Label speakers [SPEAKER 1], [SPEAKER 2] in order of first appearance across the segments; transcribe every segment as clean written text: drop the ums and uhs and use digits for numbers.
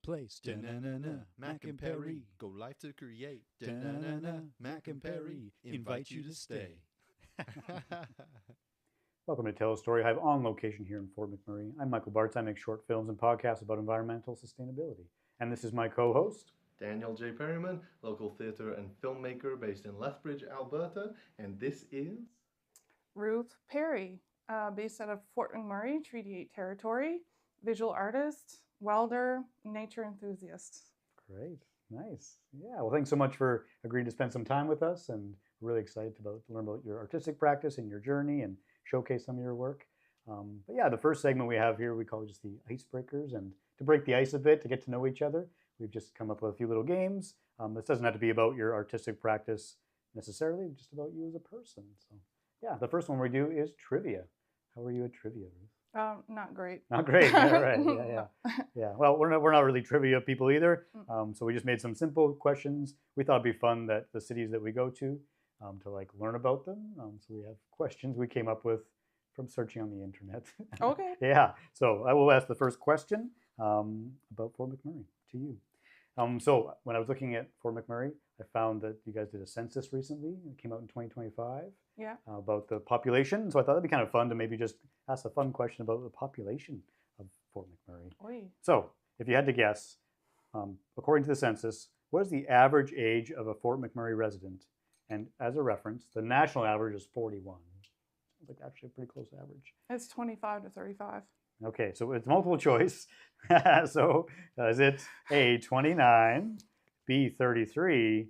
[SPEAKER 1] place. Da-na-na-na, Mac and Perry.
[SPEAKER 2] Go live to create.
[SPEAKER 1] Da-na-na-na, Mac and Perry. Invite you to stay.
[SPEAKER 3] Welcome to Tell a Story Hive on location here in Fort McMurray. I'm Michael Bartz. I make short films and podcasts about environmental sustainability. And this is my co-host,
[SPEAKER 2] Daniel J. Perryman, local theatre and filmmaker based in Lethbridge, Alberta. And this is...
[SPEAKER 4] Ruth Perry, based out of Fort McMurray, Treaty 8 territory, visual artist, welder, nature enthusiast.
[SPEAKER 3] Great, nice. Yeah, well, thanks so much for agreeing to spend some time with us, and we're really excited to learn about your artistic practice and your journey and showcase some of your work. But yeah, the first segment we have here, we call just the icebreakers, and to break the ice a bit, to get to know each other, we've just come up with a few little games. This doesn't have to be about your artistic practice necessarily, just about you as a person. So yeah, the first one we do is trivia. How are you at trivia, Ruth?
[SPEAKER 4] Not great.
[SPEAKER 3] Not great. Yeah, right. Yeah. Well, we're not really trivia people either. So we just made some simple questions. We thought it'd be fun that the cities that we go to like learn about them. So we have questions we came up with from searching on the internet.
[SPEAKER 4] Okay.
[SPEAKER 3] Yeah. So I will ask the first question about Fort McMurray to you. So when I was looking at Fort McMurray, I found that you guys did a census recently. It came out in 2025.
[SPEAKER 4] Yeah.
[SPEAKER 3] About the population. So I thought it'd be kind of fun to maybe just ask a fun question about the population of Fort McMurray.
[SPEAKER 4] Oy.
[SPEAKER 3] So if you had to guess, according to the census, what is the average age of a Fort McMurray resident? And as a reference, the national average is 41. Sounds like actually a pretty close average.
[SPEAKER 4] It's 25 to 35.
[SPEAKER 3] Okay, so it's multiple choice. So is it A, 29, B, 33,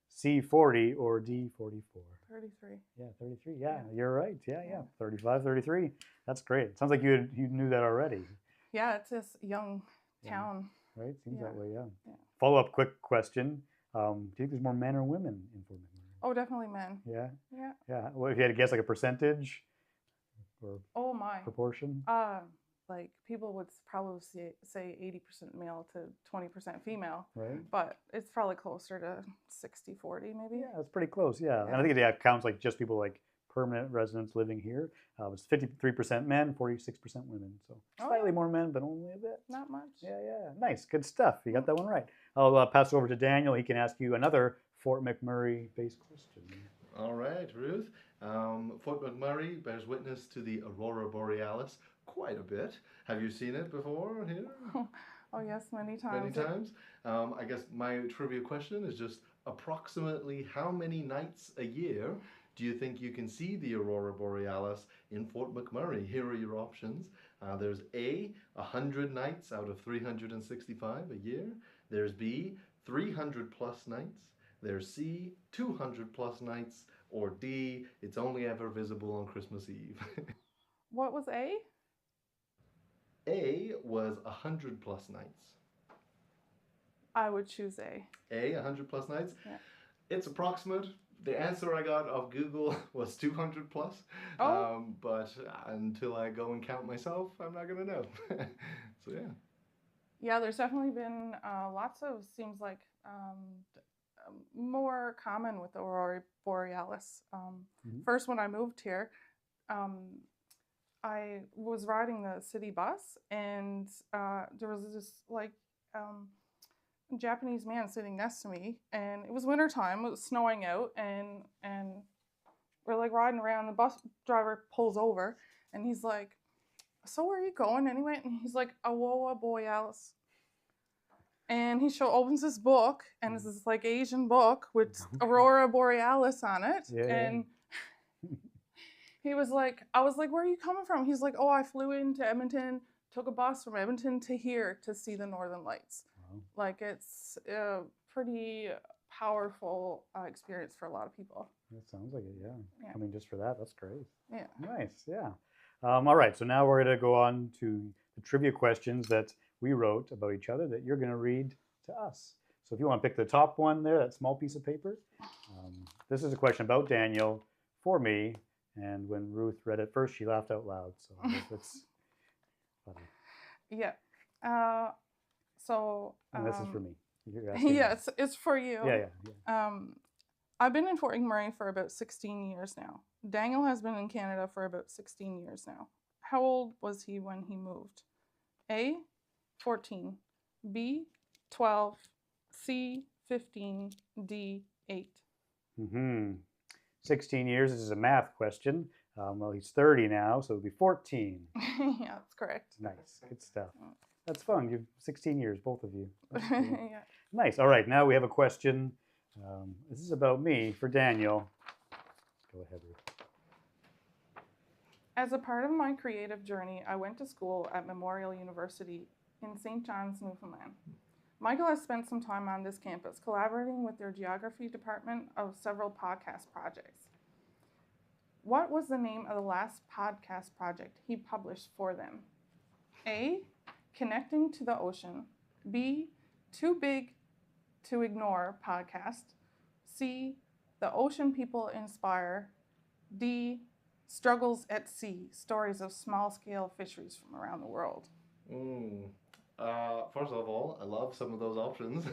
[SPEAKER 3] C, 40, or D, 44?
[SPEAKER 4] 33.
[SPEAKER 3] Yeah, 33. Yeah, you're right. Yeah. 35, 33. That's great. It sounds like you knew that already.
[SPEAKER 4] Yeah, it's this young town.
[SPEAKER 3] Right? Seems that way, yeah.
[SPEAKER 4] Yeah.
[SPEAKER 3] Follow-up quick question. Do you think there's more men or women in Fort McMurray?
[SPEAKER 4] Oh, definitely men.
[SPEAKER 3] Yeah?
[SPEAKER 4] Yeah.
[SPEAKER 3] Yeah. Well, if you had to guess like a percentage or
[SPEAKER 4] Oh my.
[SPEAKER 3] proportion?
[SPEAKER 4] Like people would probably say 80% male to 20% female.
[SPEAKER 3] Right.
[SPEAKER 4] But it's probably closer to 60-40 maybe.
[SPEAKER 3] Yeah, that's pretty close, yeah. And I think it counts like just people like permanent residents living here. It was 53% men, 46% women. So slightly more men, but only a bit.
[SPEAKER 4] Not much.
[SPEAKER 3] Yeah. Nice, good stuff. You got that one right. I'll pass it over to Daniel. He can ask you another Fort McMurray-based question.
[SPEAKER 2] All right, Ruth. Fort McMurray bears witness to the Aurora Borealis quite a bit. Have you seen it before here?
[SPEAKER 4] Oh yes, many times.
[SPEAKER 2] Many times. I guess my trivia question is just approximately how many nights a year do you think you can see the Aurora Borealis in Fort McMurray? Here are your options. There's A, 100 nights out of 365 a year. There's B, 300 plus nights. There's C, 200 plus nights. Or D, it's only ever visible on Christmas Eve.
[SPEAKER 4] What was A?
[SPEAKER 2] A was 100 plus nights.
[SPEAKER 4] I would choose A.
[SPEAKER 2] A, 100 plus nights?
[SPEAKER 4] Yeah.
[SPEAKER 2] It's approximate. The answer I got off Google was 200 plus.
[SPEAKER 4] Oh.
[SPEAKER 2] But until I go and count myself, I'm not going to know. So yeah.
[SPEAKER 4] Yeah, there's definitely been lots of, seems like, more common with the Aurora Borealis. First, when I moved here, I was riding the city bus, and there was this like Japanese man sitting next to me, and it was wintertime. It was snowing out, and we're like riding around. The bus driver pulls over, and he's like, "So where are you going anyway?" And he's like, "Aurora Borealis." And he opens this book, and it's this like Asian book with Aurora Borealis on it. And he was like, I was like, "Where are you coming from?" He's like, "Oh, I flew into Edmonton, took a bus from Edmonton to here to see the Northern Lights." Wow. Like it's a pretty powerful experience for a lot of people.
[SPEAKER 3] It sounds like it, yeah. I mean, just for that, that's great.
[SPEAKER 4] Yeah.
[SPEAKER 3] Nice, yeah. All right, so now we're going to go on to the trivia questions that we wrote about each other that you're going to read to us. So if you want to pick the top one there, that small piece of paper. This is a question about Daniel for me. And when Ruth read it first, she laughed out loud. So that's funny.
[SPEAKER 4] Yeah.
[SPEAKER 3] And this is for me.
[SPEAKER 4] Yeah, it's for you.
[SPEAKER 3] Yeah.
[SPEAKER 4] I've been in Fort McMurray for about 16 years now. Daniel has been in Canada for about 16 years now. How old was he when he moved? A, 14, B, 12, C, 15, D, 8.
[SPEAKER 3] 16 years. This is a math question. Well, he's 30 now, so it'll be 14.
[SPEAKER 4] Yeah, that's correct.
[SPEAKER 3] Nice. Good stuff. That's fun. You've 16 years, both of you. That's cool.
[SPEAKER 4] Yeah.
[SPEAKER 3] Nice. All right. Now we have a question. This is about me for Daniel. Go ahead, Ruth.
[SPEAKER 4] As a part of my creative journey, I went to school at Memorial University in St. John's, Newfoundland. Michael has spent some time on this campus collaborating with their geography department of several podcast projects. What was the name of the last podcast project he published for them? A, Connecting to the Ocean. B, Too Big to Ignore podcast. C, The Ocean People Inspire. D, Struggles at Sea, stories of small-scale fisheries from around the world.
[SPEAKER 2] First of all, I love some of those options.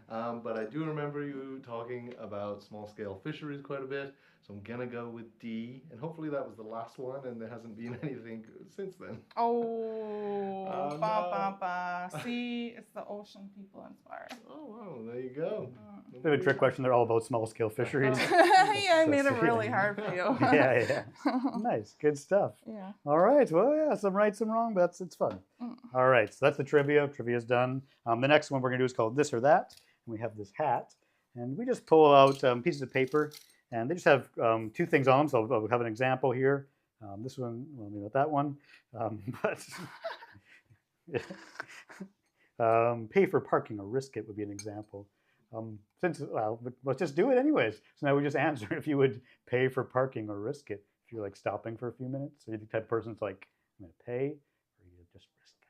[SPEAKER 2] But I do remember you talking about small-scale fisheries quite a bit, so I'm gonna go with D, and hopefully that was the last one and there hasn't been anything since then.
[SPEAKER 4] Oh, ba. C, it's The Ocean People Inspire.
[SPEAKER 2] Oh, wow, there you go.
[SPEAKER 3] Bit of a trick question. They're all about small-scale fisheries.
[SPEAKER 4] Yeah, I made it really hard for you.
[SPEAKER 3] Yeah. Nice. Good stuff.
[SPEAKER 4] Yeah.
[SPEAKER 3] All right. Well, yeah, some right, some wrong, but it's fun. All right. So that's the trivia. Trivia's done. The next one we're going to do is called This or That. And we have this hat. And we just pull out pieces of paper. And they just have two things on them. So I'll have an example here. This one, well, maybe not that one. Pay for parking or risk it would be an example. Let's just do it anyways. So now we just answer if you would pay for parking or risk it. If you're like stopping for a few minutes, so you're the type of person that's like, I'm gonna pay, or you just risk it.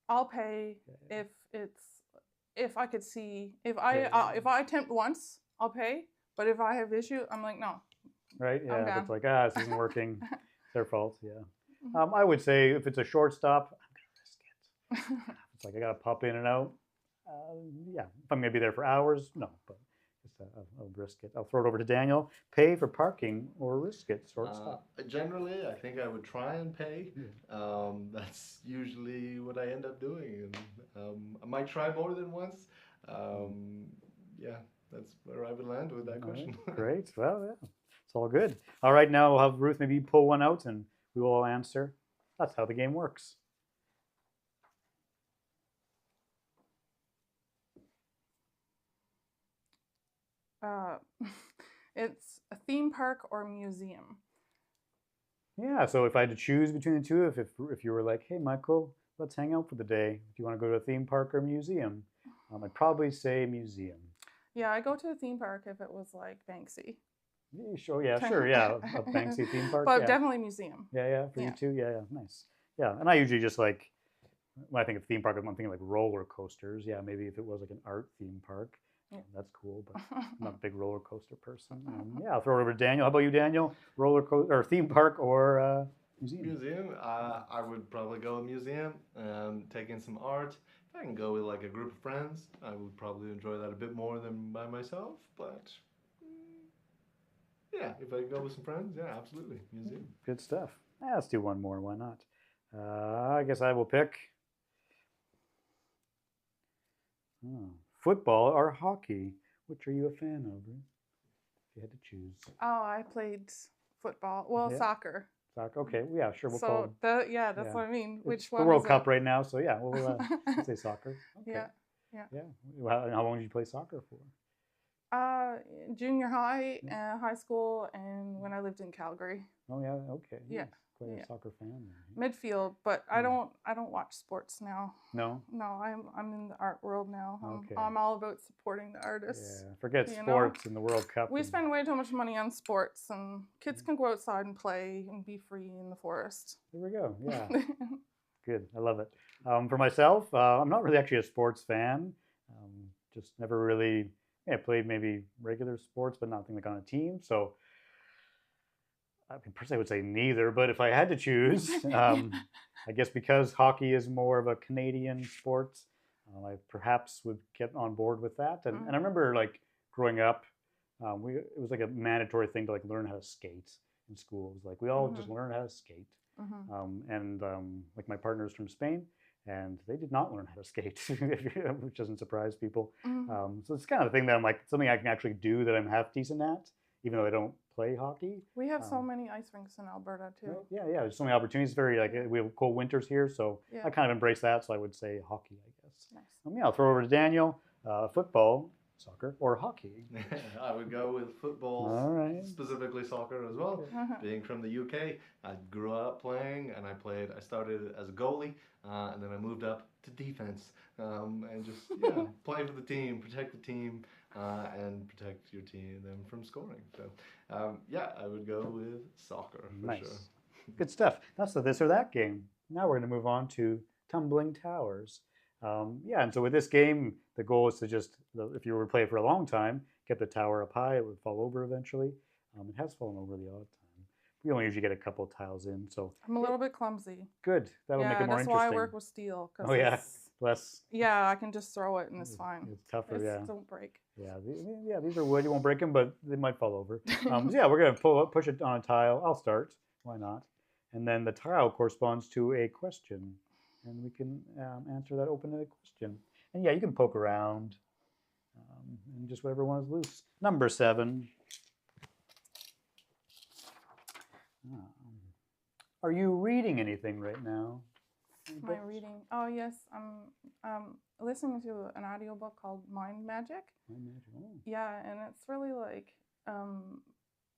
[SPEAKER 4] I'll pay if I could see if I attempt once, I'll pay. But if I have issue, I'm like, no.
[SPEAKER 3] Right? Yeah.
[SPEAKER 4] I'm
[SPEAKER 3] If
[SPEAKER 4] down.
[SPEAKER 3] it's like, this isn't working, it's their fault. Yeah. I would say if it's a short stop, I'm gonna risk it. It's like I gotta pop in and out. Yeah, if I'm gonna be there for hours, no, but I'll risk it. I'll throw it over to Daniel. Pay for parking or risk it, short stop.
[SPEAKER 2] Generally, I think I would try and pay. That's usually what I end up doing. And, I might try more than once. Yeah, that's where I would land with that question.
[SPEAKER 3] Right, great. Well, yeah, it's all good. All right, now we'll have Ruth maybe pull one out and we will all answer. That's how the game works.
[SPEAKER 4] It's a theme park or museum.
[SPEAKER 3] Yeah, so if I had to choose between the two, if you were like, hey, Michael, let's hang out for the day. Do you want to go to a theme park or museum? I'd probably say museum.
[SPEAKER 4] Yeah, I go to a theme park if it was like Banksy.
[SPEAKER 3] Yeah, sure, yeah, a Banksy theme park.
[SPEAKER 4] But
[SPEAKER 3] yeah.
[SPEAKER 4] definitely museum.
[SPEAKER 3] Yeah, for you too. Yeah, nice. Yeah, and I usually just like, when I think of theme park, I'm thinking like roller coasters. Yeah, maybe if it was like an art theme park.
[SPEAKER 4] Yeah.
[SPEAKER 3] That's cool, but I'm not a big roller coaster person. Yeah, I'll throw it over to Daniel. How about you, Daniel? Roller coaster or theme park or museum?
[SPEAKER 2] Museum. I would probably go museum. Take in some art. If I can go with like a group of friends, I would probably enjoy that a bit more than by myself. But yeah, if I go with some friends, yeah, absolutely, museum.
[SPEAKER 3] Good stuff. Yeah, let's do one more. Why not? I guess I will pick. Football or hockey? Which are you a fan of? Ruth? If you had to choose.
[SPEAKER 4] Oh, I played football. Well,
[SPEAKER 3] Yeah.
[SPEAKER 4] soccer.
[SPEAKER 3] Soccer. Okay. Yeah. Sure. We'll
[SPEAKER 4] So
[SPEAKER 3] call.
[SPEAKER 4] that's
[SPEAKER 3] yeah.
[SPEAKER 4] what I mean.
[SPEAKER 3] It's
[SPEAKER 4] Which
[SPEAKER 3] the
[SPEAKER 4] one?
[SPEAKER 3] World
[SPEAKER 4] is
[SPEAKER 3] Cup
[SPEAKER 4] it?
[SPEAKER 3] right now. So yeah, we'll say soccer. Okay.
[SPEAKER 4] Yeah.
[SPEAKER 3] How long did you play soccer for?
[SPEAKER 4] Junior high, high school, and when I lived in Calgary.
[SPEAKER 3] Oh yeah. Okay.
[SPEAKER 4] Yeah.
[SPEAKER 3] Nice. Quite a
[SPEAKER 4] Yeah.
[SPEAKER 3] soccer fan.
[SPEAKER 4] Midfield, but I don't watch sports now.
[SPEAKER 3] No.
[SPEAKER 4] No, I'm in the art world now.
[SPEAKER 3] Okay.
[SPEAKER 4] I'm all about supporting the artists.
[SPEAKER 3] Yeah. Forget
[SPEAKER 4] you know?
[SPEAKER 3] sports and the World Cup.
[SPEAKER 4] We
[SPEAKER 3] and-
[SPEAKER 4] spend way too much money on sports, and kids can go outside and play and be free in the forest.
[SPEAKER 3] There we go. Yeah. Good. I love it. For myself, I'm not really actually a sports fan. Just never really. I played maybe regular sports, but nothing like on a team. So. I mean, personally, I would say neither, but if I had to choose, I guess because hockey is more of a Canadian sport, I perhaps would get on board with that. And I remember like growing up, it was like a mandatory thing to like learn how to skate in school. It was like we all just learned how to skate. Like my partner's from Spain, and they did not learn how to skate, which doesn't surprise people.
[SPEAKER 4] Mhm.
[SPEAKER 3] So it's kind of the thing that I'm like, something I can actually do that I'm half decent at, even though I don't play hockey.
[SPEAKER 4] We have so
[SPEAKER 3] Um,
[SPEAKER 4] many ice rinks in Alberta too.
[SPEAKER 3] Right? Yeah, yeah. There's so many opportunities. Very like
[SPEAKER 4] Yeah.
[SPEAKER 3] we have cold winters here, so
[SPEAKER 4] Yeah.
[SPEAKER 3] I kind of embrace that. So I would say hockey, I guess.
[SPEAKER 4] Nice.
[SPEAKER 3] Yeah, I'll throw over to Daniel. Football, soccer, or hockey.
[SPEAKER 2] I would go with football,
[SPEAKER 3] All right.
[SPEAKER 2] specifically soccer as well. Being from the UK, I grew up playing, and I started as a goalie, and then I moved up to defense, and just play for the team, protect the team, and protect your team them from scoring. So I would go with soccer for
[SPEAKER 3] Nice.
[SPEAKER 2] sure.
[SPEAKER 3] Good stuff. That's the this or that game. Now we're going to move on to tumbling towers. And so with this game, the goal is to just, if you were to play it for a long time, get the tower up high. It would fall over eventually. It has fallen over the odd time. We only usually get a couple of tiles in, so
[SPEAKER 4] I'm a little bit clumsy.
[SPEAKER 3] good. That'll make it more
[SPEAKER 4] that's
[SPEAKER 3] interesting.
[SPEAKER 4] why I work with steel.
[SPEAKER 3] Oh yeah, less.
[SPEAKER 4] Yeah, I can just throw it and it's fine.
[SPEAKER 3] It's tougher, yeah.
[SPEAKER 4] Don't break.
[SPEAKER 3] Yeah, these are wood. You won't break them, but they might fall over. We're going to push it on a tile. I'll start. Why not? And then the tile corresponds to a question. And we can answer that open-ended question. And yeah, you can poke around and just whatever one is loose. Number 7. Are you reading anything right now?
[SPEAKER 4] Am I reading? Oh yes, I'm listening to an audiobook called Mind Magic. Yeah, and it's really like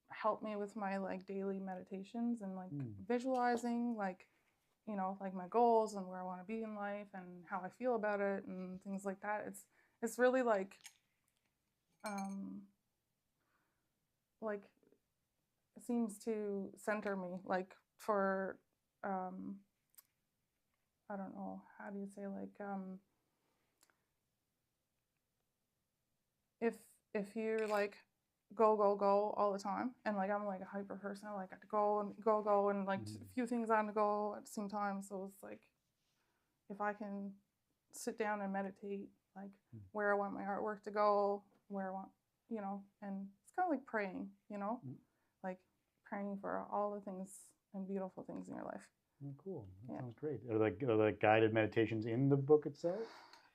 [SPEAKER 4] helped me with my like daily meditations and like visualizing like like my goals and where I want to be in life and how I feel about it and things like that. It's really like it seems to center me like for I don't know, how do you say, like if you're like go all the time, and like I'm like a hyper person, I like to go and like a few things on the go at the same time. So it's like if I can sit down and meditate like where I want my artwork to go, where I want, and it's kind of like praying, like praying for all the things and beautiful things in your life.
[SPEAKER 3] Oh, cool. That sounds great. Are the guided meditations in the book itself?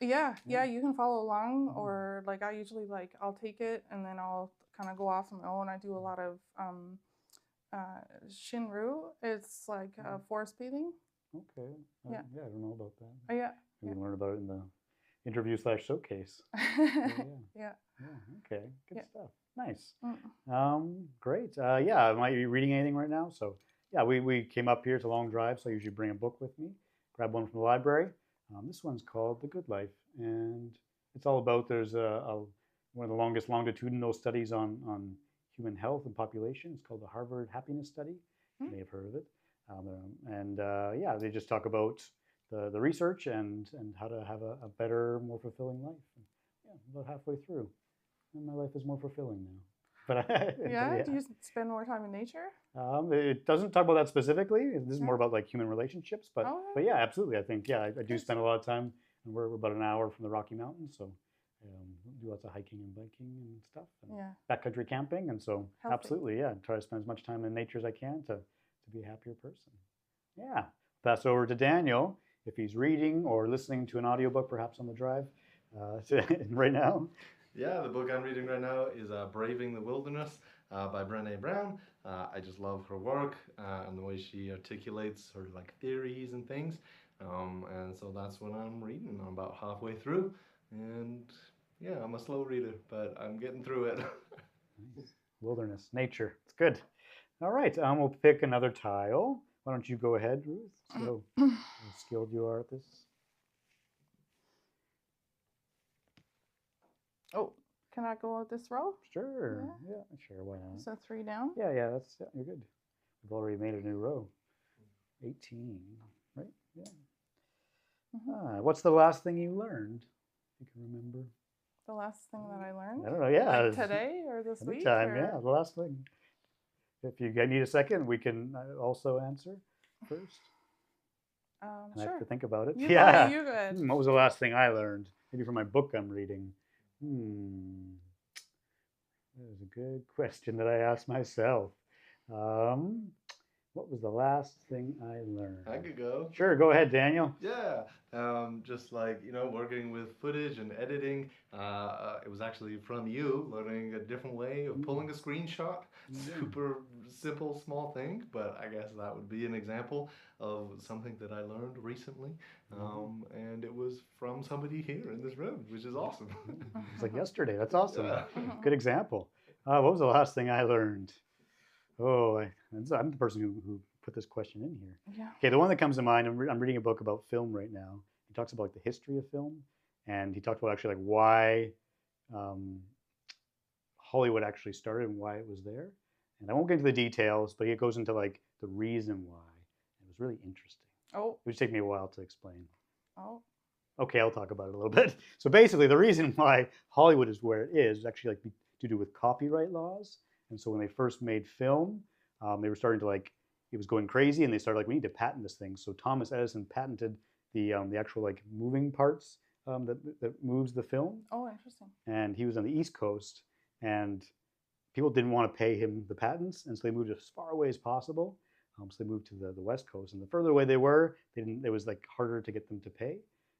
[SPEAKER 4] Yeah, you can follow along, or like I usually like I'll take it and then I'll kind of go off on my own. I do a lot of Shinru. It's like forest bathing.
[SPEAKER 3] Okay.
[SPEAKER 4] Yeah,
[SPEAKER 3] I don't know about that.
[SPEAKER 4] Oh, yeah.
[SPEAKER 3] We can learn about it in the interview / showcase.
[SPEAKER 4] Yeah.
[SPEAKER 3] Okay. Good stuff. Nice.
[SPEAKER 4] Mm.
[SPEAKER 3] Great. Am I reading anything right now? So yeah, we came up here. It's a long drive, so I usually bring a book with me. Grab one from the library. This one's called The Good Life, and it's all about, there's one of the longest longitudinal studies on human health and population. It's called the Harvard Happiness Study. You may have heard of it. They just talk about the research and how to have a better, more fulfilling life. And, about halfway through, and my life is more fulfilling now. But
[SPEAKER 4] do you spend more time in nature?
[SPEAKER 3] It doesn't talk about that specifically. This is more about like human relationships. But yeah, absolutely. I think I do spend a lot of time. And we're about an hour from the Rocky Mountains, so do lots of hiking and biking and stuff. And backcountry camping, and so absolutely, try to spend as much time in nature as I can to be a happier person. Yeah. Pass over to Daniel if he's reading or listening to an audiobook, perhaps on the drive right now.
[SPEAKER 2] Yeah, the book I'm reading right now is Braving the Wilderness by Brené Brown. I just love her work and the way she articulates her like theories and things. And so that's what I'm reading. I'm about halfway through, and I'm a slow reader, but I'm getting through it.
[SPEAKER 3] Nice. Wilderness, nature, it's good. All right, we'll pick another tile. Why don't you go ahead, Ruth? So how skilled you are at this.
[SPEAKER 4] Oh, can I go with this row?
[SPEAKER 3] Sure. Yeah, sure. Why not?
[SPEAKER 4] So 3 down?
[SPEAKER 3] Yeah, you're good. We've already made a new row. 18, right? Yeah. What's the last thing you learned? You can remember.
[SPEAKER 4] The last thing that I learned?
[SPEAKER 3] I don't know, yeah.
[SPEAKER 4] Like today or this week?
[SPEAKER 3] Anytime, yeah, the last thing. If you need a second, we can also answer first. I have to think about it.
[SPEAKER 4] You good.
[SPEAKER 3] What was the last thing I learned? Maybe from my book I'm reading. That is a good question that I asked myself. What was the last thing I learned?
[SPEAKER 2] I could go.
[SPEAKER 3] Sure, go ahead, Daniel.
[SPEAKER 2] Yeah, just like, working with footage and editing, it was actually from you, learning a different way of pulling a screenshot. Super simple, small thing, but I guess that would be an example of something that I learned recently. And it was from somebody here in this room, which is awesome.
[SPEAKER 3] It's like yesterday. That's awesome.
[SPEAKER 2] Yeah.
[SPEAKER 3] Good example. What was the last thing I learned? Oh, I'm the person who put this question in here.
[SPEAKER 4] Yeah.
[SPEAKER 3] Okay, the one that comes to mind, I'm reading a book about film right now. He talks about like the history of film, and he talked about actually like why Hollywood actually started and why it was there. And I won't get into the details, but it goes into like the reason why. It was really interesting.
[SPEAKER 4] Oh.
[SPEAKER 3] It would take me a while to explain.
[SPEAKER 4] Oh.
[SPEAKER 3] Okay, I'll talk about it a little bit. So basically, the reason why Hollywood is where it is actually like to do with copyright laws. And so when they first made film, they were starting to like, it was going crazy, and they started like, we need to patent this thing. So Thomas Edison patented the actual like moving parts that moves the film.
[SPEAKER 4] Oh, interesting.
[SPEAKER 3] And he was on the East Coast, and people didn't want to pay him the patents, and so they moved as far away as possible. So they moved to the West Coast, and the further away they were, it was like harder to get them to pay.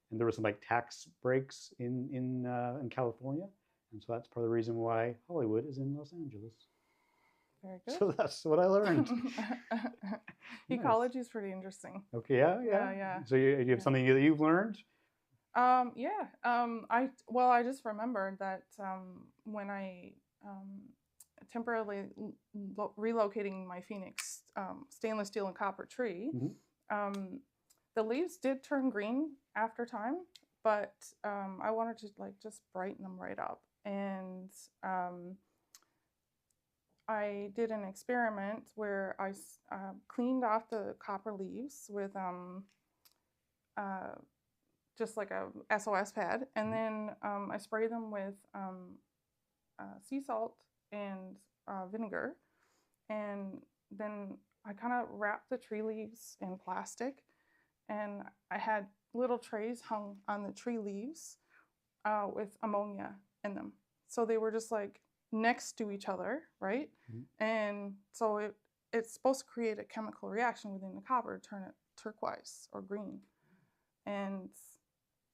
[SPEAKER 3] And there were some like tax breaks in California, and so that's part of the reason why Hollywood is in Los Angeles.
[SPEAKER 4] Very good.
[SPEAKER 3] So that's what I learned.
[SPEAKER 4] Ecology is pretty interesting.
[SPEAKER 3] Okay, yeah. So you have something that you've learned?
[SPEAKER 4] I just remembered that when I temporarily relocating my Phoenix stainless steel and copper tree, the leaves did turn green after time, but I wanted to like just brighten them right up, and I did an experiment where I cleaned off the copper leaves with just like a SOS pad, and then I sprayed them with sea salt and vinegar, and then I kind of wrapped the tree leaves in plastic, and I had little trays hung on the tree leaves with ammonia in them. So they were just like next to each other, right? And so it's supposed to create a chemical reaction within the copper to turn it turquoise or green. And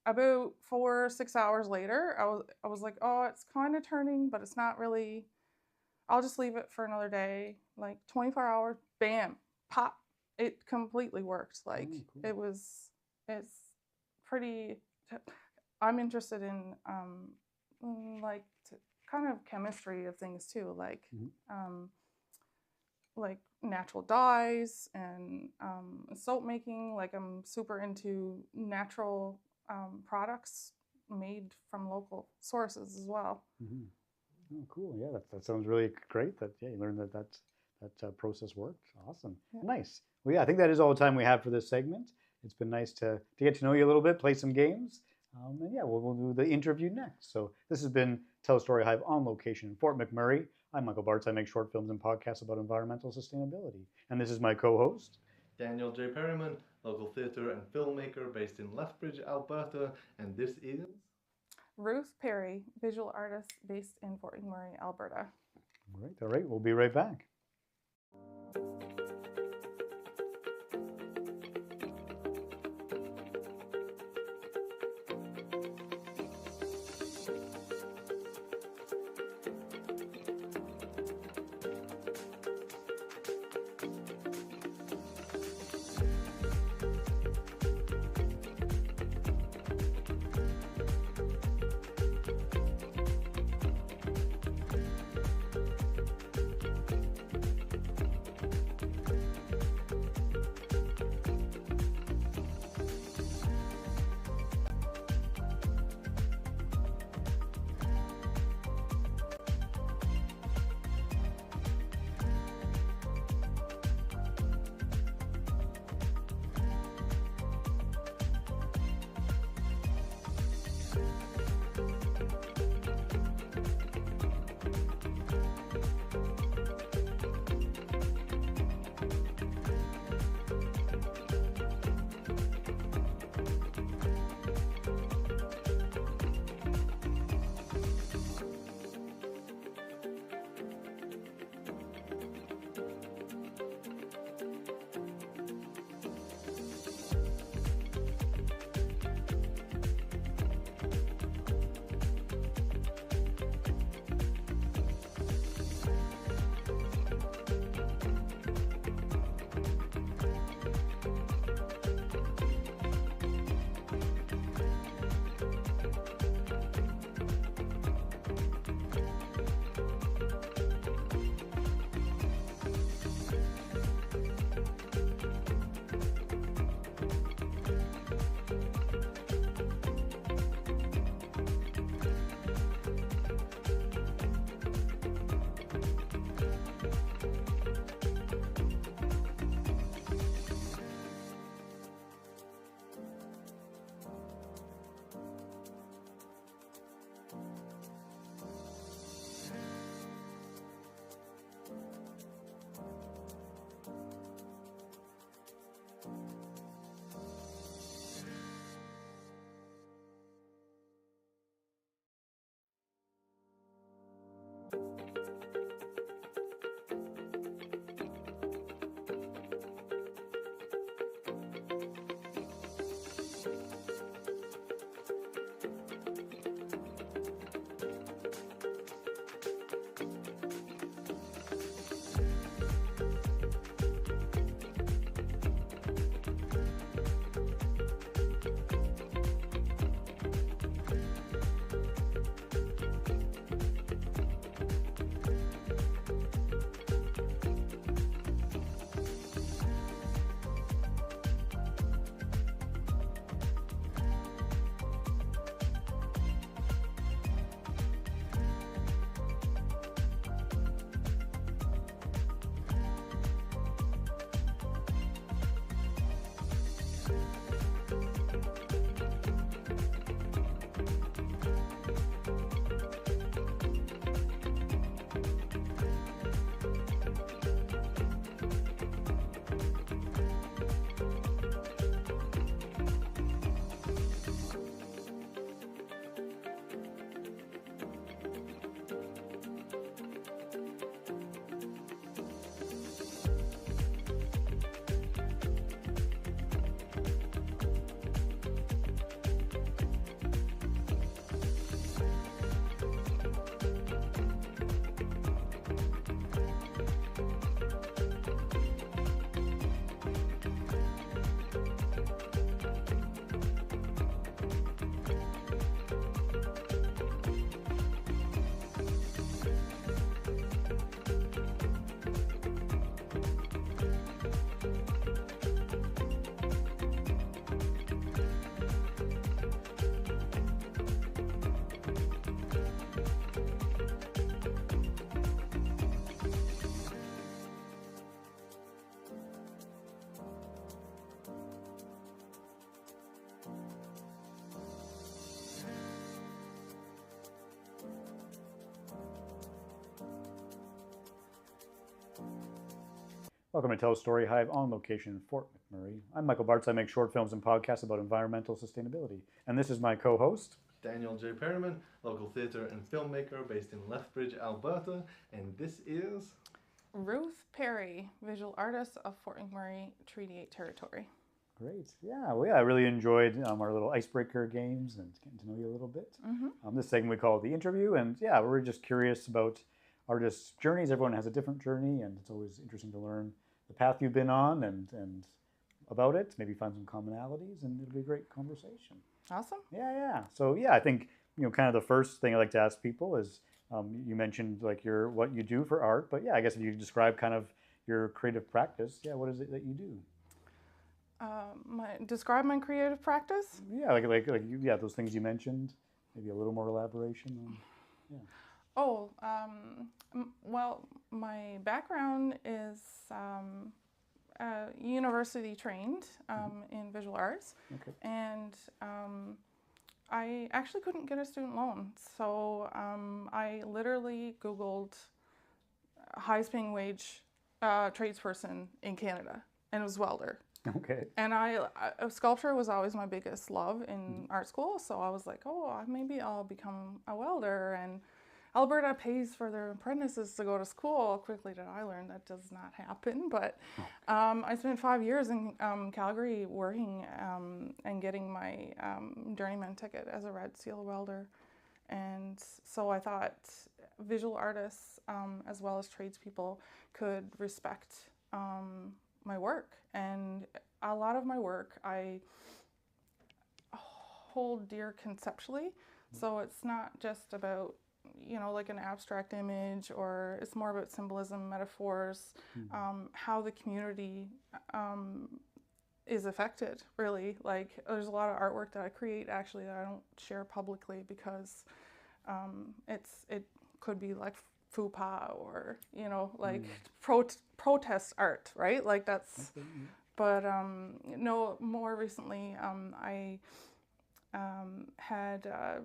[SPEAKER 4] about 4 or 6 hours later, I was like, oh, it's kind of turning, but it's not really. I'll just leave it for another day. Like 24 hours, bam, pop. It completely worked. Like cool. It's pretty. I'm interested in like kind of chemistry of things too, like natural dyes and soap making. Like I'm super into natural products made from local sources as well.
[SPEAKER 3] Oh, cool. Yeah, that sounds really great. You learned that process worked. Awesome. Yeah. Nice. Well, yeah, I think that is all the time we have for this segment. It's been nice to get to know you a little bit, play some games. And yeah, we'll do the interview next. So this has been Tell a Story Hive on location in Fort McMurray. I'm Michael Bartz. I make short films and podcasts about environmental sustainability. And this is my co-host,
[SPEAKER 2] Daniel J. Perryman, local theatre and filmmaker based in Lethbridge, Alberta. And this is
[SPEAKER 4] Ruth Perry, visual artist based in Fort McMurray, Alberta.
[SPEAKER 3] All right. We'll be right back. Welcome to Tell Story Hive on location in Fort McMurray. I'm Michael Bartz. I make short films and podcasts about environmental sustainability. And this is my co-host,
[SPEAKER 2] Daniel J. Perryman, local theatre and filmmaker based in Lethbridge, Alberta. And this is...
[SPEAKER 4] Ruth Perry, visual artist of Fort McMurray, Treaty 8 territory.
[SPEAKER 3] Great. Yeah, well, I really enjoyed our little icebreaker games and getting to know you a little bit. This segment we call the interview, and yeah, we're just curious about artists' journeys. Everyone has a different journey, and it's always interesting to learn the path you've been on and about it. Maybe find some commonalities, and it'll be a great conversation.
[SPEAKER 4] Awesome.
[SPEAKER 3] Yeah. So yeah, I think kind of the first thing I like to ask people is you mentioned like what you do for art, but yeah, I guess if you could describe kind of your creative practice, yeah, what is it that you do?
[SPEAKER 4] Describe my creative practice?
[SPEAKER 3] Yeah, yeah, those things you mentioned. Maybe a little more elaboration on. Yeah.
[SPEAKER 4] Oh, well, my background is university trained in visual arts,
[SPEAKER 3] Okay.
[SPEAKER 4] and I actually couldn't get a student loan, so I literally Googled highest paying wage tradesperson in Canada, and it was welder.
[SPEAKER 3] Okay.
[SPEAKER 4] And sculpture was always my biggest love in art school, so I was like, oh, maybe I'll become a welder. And Alberta pays for their apprentices to go to school. Quickly did I learn that does not happen, but I spent 5 years in Calgary working and getting my journeyman ticket as a red seal welder. And so I thought visual artists, as well as tradespeople, could respect my work, and a lot of my work I hold dear conceptually, so it's not just about like an abstract image, or it's more about symbolism, metaphors, how the community is affected, really. Like there's a lot of artwork that I create actually that I don't share publicly because it could be like fupa or like protest art, right? Like that's but no, more recently I had a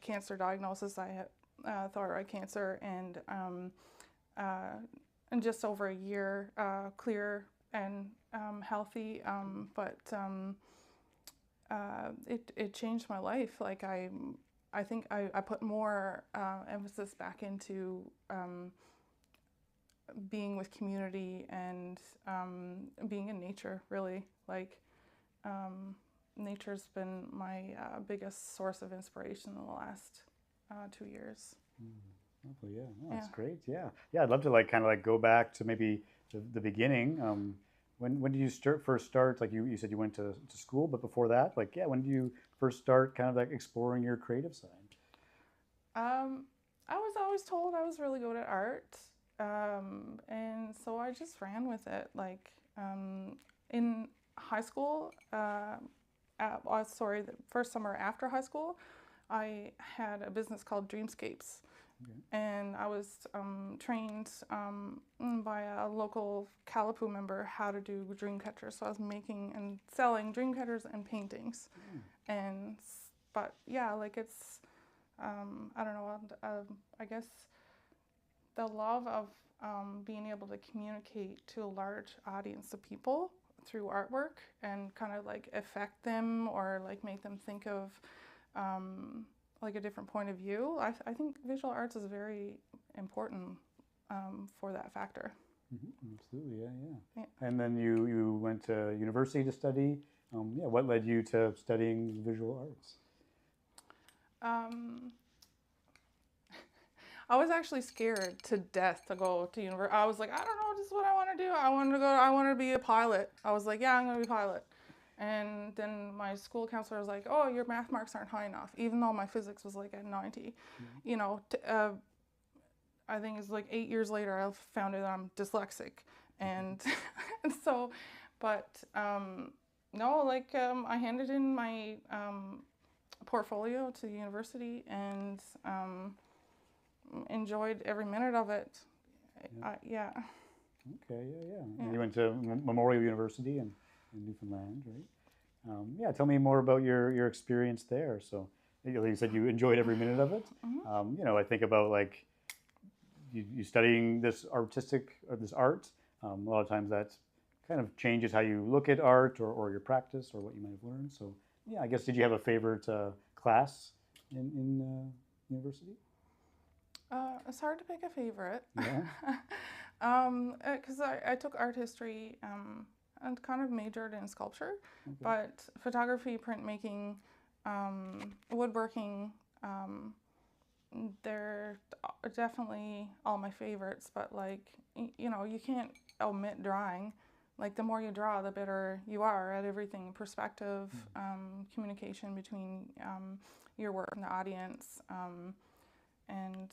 [SPEAKER 4] cancer diagnosis. I had thyroid cancer, and in just over a year clear and healthy, but it changed my life. Like I think I put more emphasis back into being with community and being in nature, really. Like nature's been my biggest source of inspiration in the last 2 years.
[SPEAKER 3] Lovely, yeah. Oh, that's great. Yeah, I'd love to kind of go back to maybe the beginning. When did you first start? Like you said you went to school, but before that, when did you first start kind of exploring your creative side?
[SPEAKER 4] I was always told I was really good at art, and so I just ran with it. Like in high school, the first summer after high school, I had a business called Dreamscapes. Okay. And I was trained by a local Kalapu member how to do dream catchers. So I was making and selling dream catchers and paintings. But yeah, it's I don't know. I guess the love of being able to communicate to a large audience of people through artwork and kind of affect them or make them think of a different point of view. I think visual arts is very important for that factor.
[SPEAKER 3] Absolutely, yeah. And then you went to university to study. What led you to studying visual arts?
[SPEAKER 4] I was actually scared to death to go to university. I was like, I don't know, this is what I want to do. I wanted to be a pilot. I was like, yeah, I'm going to be a pilot. And then my school counselor was like, oh, your math marks aren't high enough, even though my physics was at 90. I think it's 8 years later, I found out I'm dyslexic. And, and so, but no, I handed in my portfolio to the university and enjoyed every minute of it. Yeah.
[SPEAKER 3] Okay, yeah. And you went to Memorial University in Newfoundland, right? Tell me more about your experience there. So you said you enjoyed every minute of it. I think about you studying this art. A lot of times that kind of changes how you look at art or your practice or what you might have learned. So yeah, I guess, did you have a favorite class in university?
[SPEAKER 4] It's hard to pick a favorite.
[SPEAKER 3] Yeah.
[SPEAKER 4] Because I took art history and kind of majored in sculpture,
[SPEAKER 3] Okay.
[SPEAKER 4] but photography, printmaking, woodworking, they're definitely all my favorites. But like, you know, you can't omit drawing. Like, the more you draw, the better you are at everything: perspective, communication between your work and the audience, and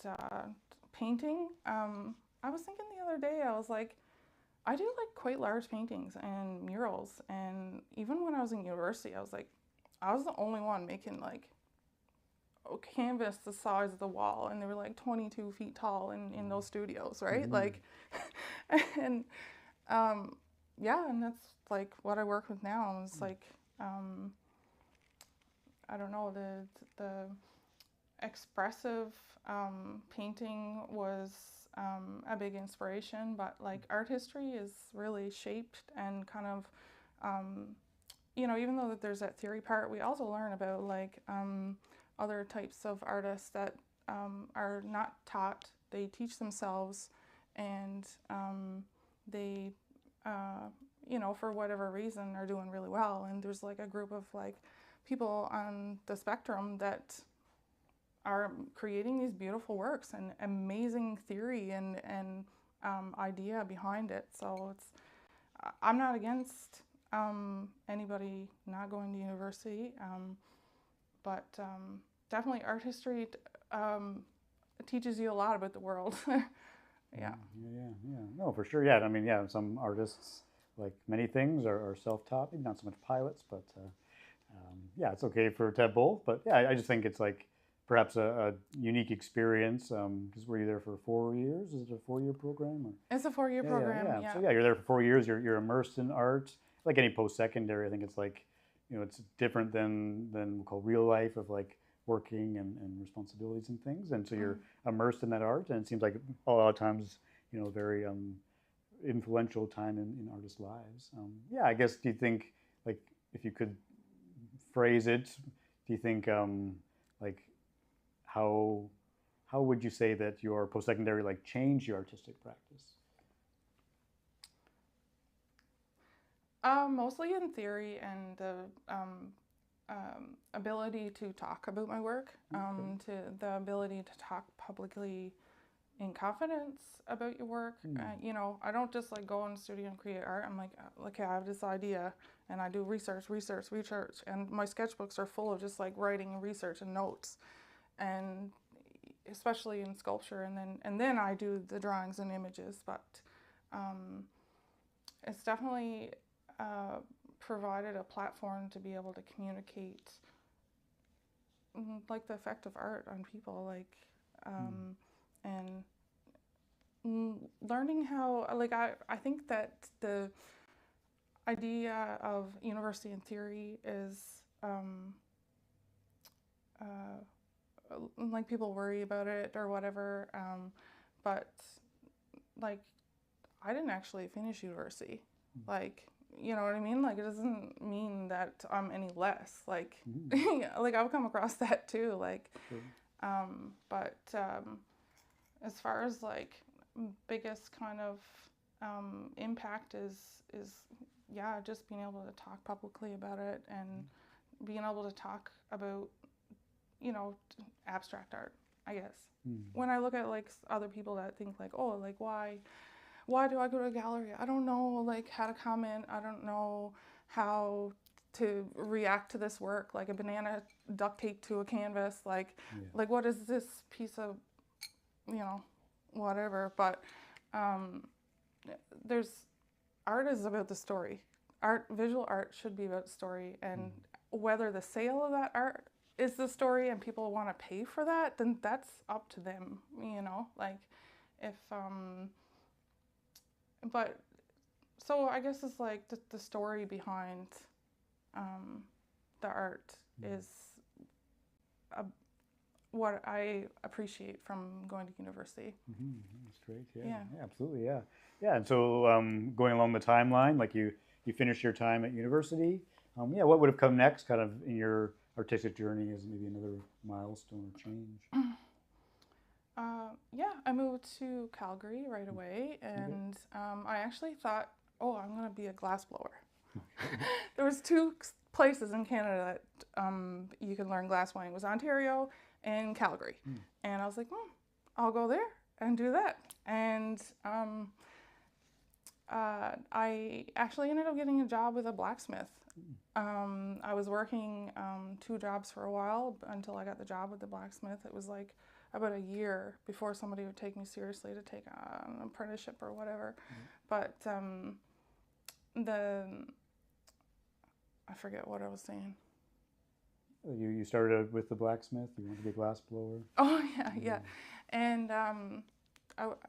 [SPEAKER 4] painting. I was thinking the other day, I was like, I do like quite large paintings and murals, and even when I was in university, I was like, I was the only one making like a canvas the size of the wall, and they were like 22 feet tall in those studios, right? Like, and yeah, and that's like what I work with now. It's like, I don't know, the expressive painting was a big inspiration, but like art history is really shaped and kind of, you know, even though that there's that theory part, we also learn about like other types of artists that are not taught. They teach themselves, and they, you know, for whatever reason, are doing really well. And there's like a group of like people on the spectrum that are creating these beautiful works and amazing theory and idea behind it. So it's, I'm not against anybody not going to university, but definitely art history teaches you a lot about the world. Yeah.
[SPEAKER 3] Yeah. No, for sure. Yeah. I mean, yeah, some artists, like many things, are self-taught. Maybe not so much pilots, but yeah, it's okay to have both. But yeah, I just think it's like perhaps a unique experience. Because were you there for 4 years? Is it a 4-year program? Or?
[SPEAKER 4] It's a 4-year program. Yeah.
[SPEAKER 3] So yeah, you're there for 4 years. You're immersed in art. Like any post-secondary, I think it's like, you know, it's different than we'll call real life of like working and responsibilities and things. And so you're immersed in that art, and it seems like a lot of times, you know, very influential time in artists' lives. Yeah, I guess, do you think, like, if you could phrase it, do you think like how would you say that your post-secondary like changed your artistic practice?
[SPEAKER 4] Mostly in theory and the ability to talk about my work, to the ability to talk publicly in confidence about your work. You know, I don't just like go in the studio and create art. I'm like, okay, I have this idea, and I do research, and my sketchbooks are full of just like writing and research and notes, and especially in sculpture, and then I do the drawings and images. But it's definitely provided a platform to be able to communicate like the effect of art on people, like and learning how, like, I think that the idea of university and theory is like people worry about it or whatever, but like I didn't actually finish university. Like, you know what I mean? Like, it doesn't mean that I'm any less. Like, like I've come across that too. Like, but as far as like biggest kind of impact is yeah, just being able to talk publicly about it and being able to talk about, you know, abstract art, I guess. When I look at like other people that think like, oh, like why do I go to a gallery? I don't know like how to comment. I don't know how to react to this work, like a banana duct taped to a canvas. Like what is this piece of, you know, whatever. But there's, art is about the story. Visual art should be about the story, and whether the sale of that art is the story and people want to pay for that, then that's up to them, you know, like if but so I guess it's like the story behind the art is what I appreciate from going to university.
[SPEAKER 3] That's great. Yeah,
[SPEAKER 4] Yeah.
[SPEAKER 3] yeah, absolutely. Yeah, yeah. And so going along the timeline, like you finished your time at university. Yeah, what would have come next, kind of in your artistic journey, as maybe another milestone or change?
[SPEAKER 4] Yeah, I moved to Calgary right away, and I actually thought, oh, I'm going to be a glassblower. There was two places in Canada that you could learn glass blowing. It was Ontario and Calgary. And I was like, I'll go there and do that. And I actually ended up getting a job with a blacksmith. I was working 2 jobs for a while until I got the job with the blacksmith. It was like about a year before somebody would take me seriously to take an apprenticeship or whatever. But I forget what I was saying.
[SPEAKER 3] You started with the blacksmith. You wanted to be a glass blower.
[SPEAKER 4] Oh yeah. And I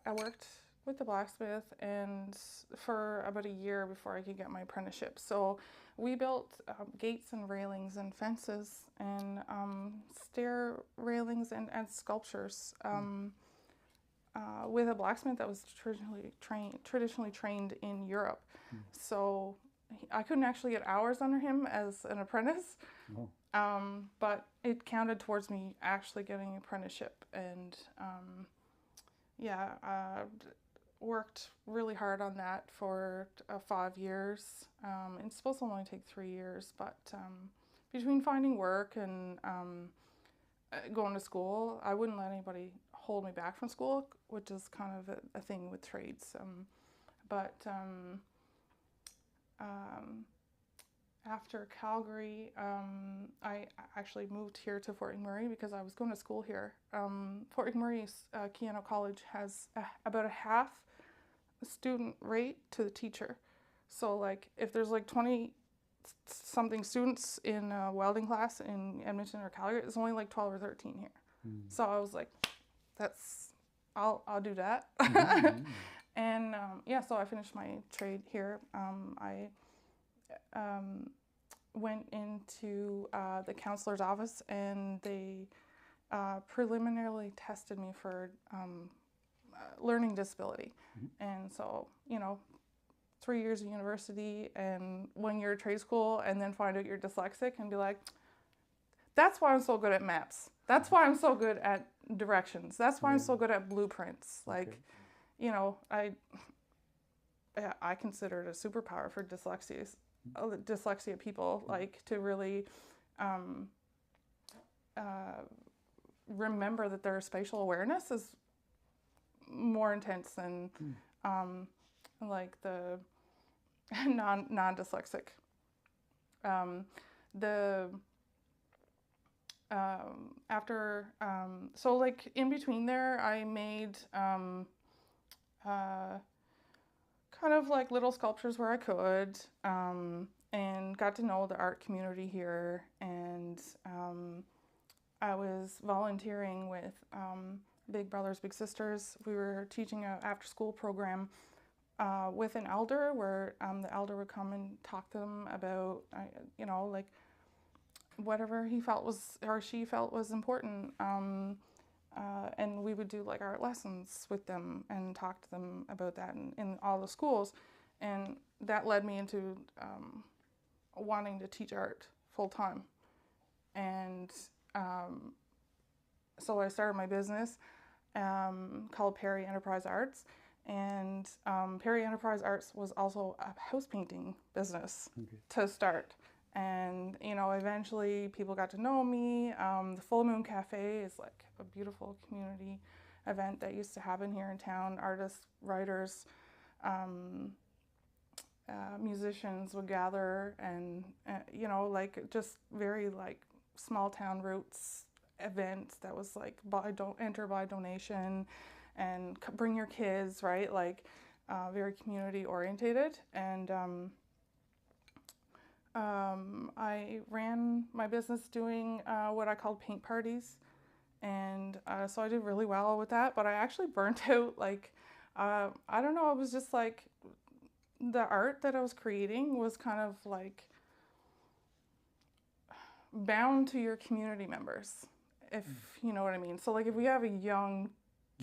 [SPEAKER 4] worked with the blacksmith and for about a year before I could get my apprenticeship. So we built gates and railings and fences and stair railings and sculptures with a blacksmith that was traditionally trained in Europe. So I couldn't actually get hours under him as an apprentice, but it counted towards me actually getting an apprenticeship. And worked really hard on that for 5 years. It's supposed to only take 3 years, but between finding work and going to school, I wouldn't let anybody hold me back from school, which is kind of a thing with trades. After Calgary, I actually moved here to Fort McMurray because I was going to school here. Fort McMurray's Keano College has about a half student rate to the teacher. So like if there's like 20 something students in a welding class in Edmonton or Calgary, it's only like 12 or 13 here. So I was like, I'll do that. And so I finished my trade here. I went into the counselor's office and they preliminarily tested me for learning disability. And so, 3 years of university and 1 year of trade school and then find out you're dyslexic and be like, that's why I'm so good at maps. That's why I'm so good at directions. That's why I'm so good at blueprints. Like, I consider it a superpower for dyslexia people, like to really remember that their spatial awareness is more intense than like the non-dyslexic. So like in between there, I made kind of like little sculptures where I could, and got to know the art community here. And I was volunteering with Big Brothers Big Sisters. We were teaching an after-school program with an elder where the elder would come and talk to them about, like whatever he felt was, or she felt was important. And we would do like art lessons with them and talk to them about that in all the schools. And that led me into wanting to teach art full time. And so I started my business called Perry Enterprise Arts. And Perry Enterprise Arts was also a house painting business to start. And, eventually people got to know me. The Full Moon Cafe is like a beautiful community event that used to happen here in town. Artists, writers, musicians would gather and, like just very like small town roots event that was like enter by donation and bring your kids, right? Like very community orientated. And I ran my business doing what I called paint parties. And so I did really well with that, but I actually burnt out, like, I don't know, it was just like the art that I was creating was kind of like bound to your community members. if you know what I mean. So like if we have a young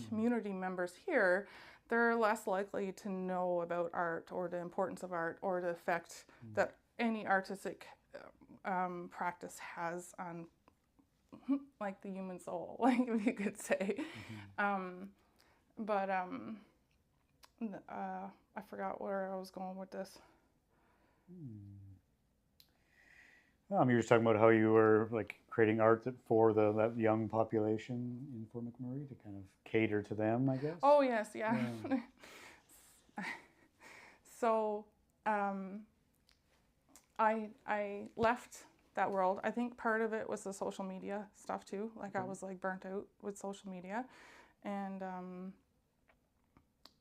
[SPEAKER 4] community members here, they're less likely to know about art or the importance of art or the effect that any artistic practice has on like the human soul, like if you could say. But I forgot where I was going with this.
[SPEAKER 3] You were just talking about how you were like creating art for that young population in Fort McMurray to kind of cater to them, I guess.
[SPEAKER 4] Oh yes, yeah. So I left that world. I think part of it was the social media stuff too. Like I was like burnt out with social media, and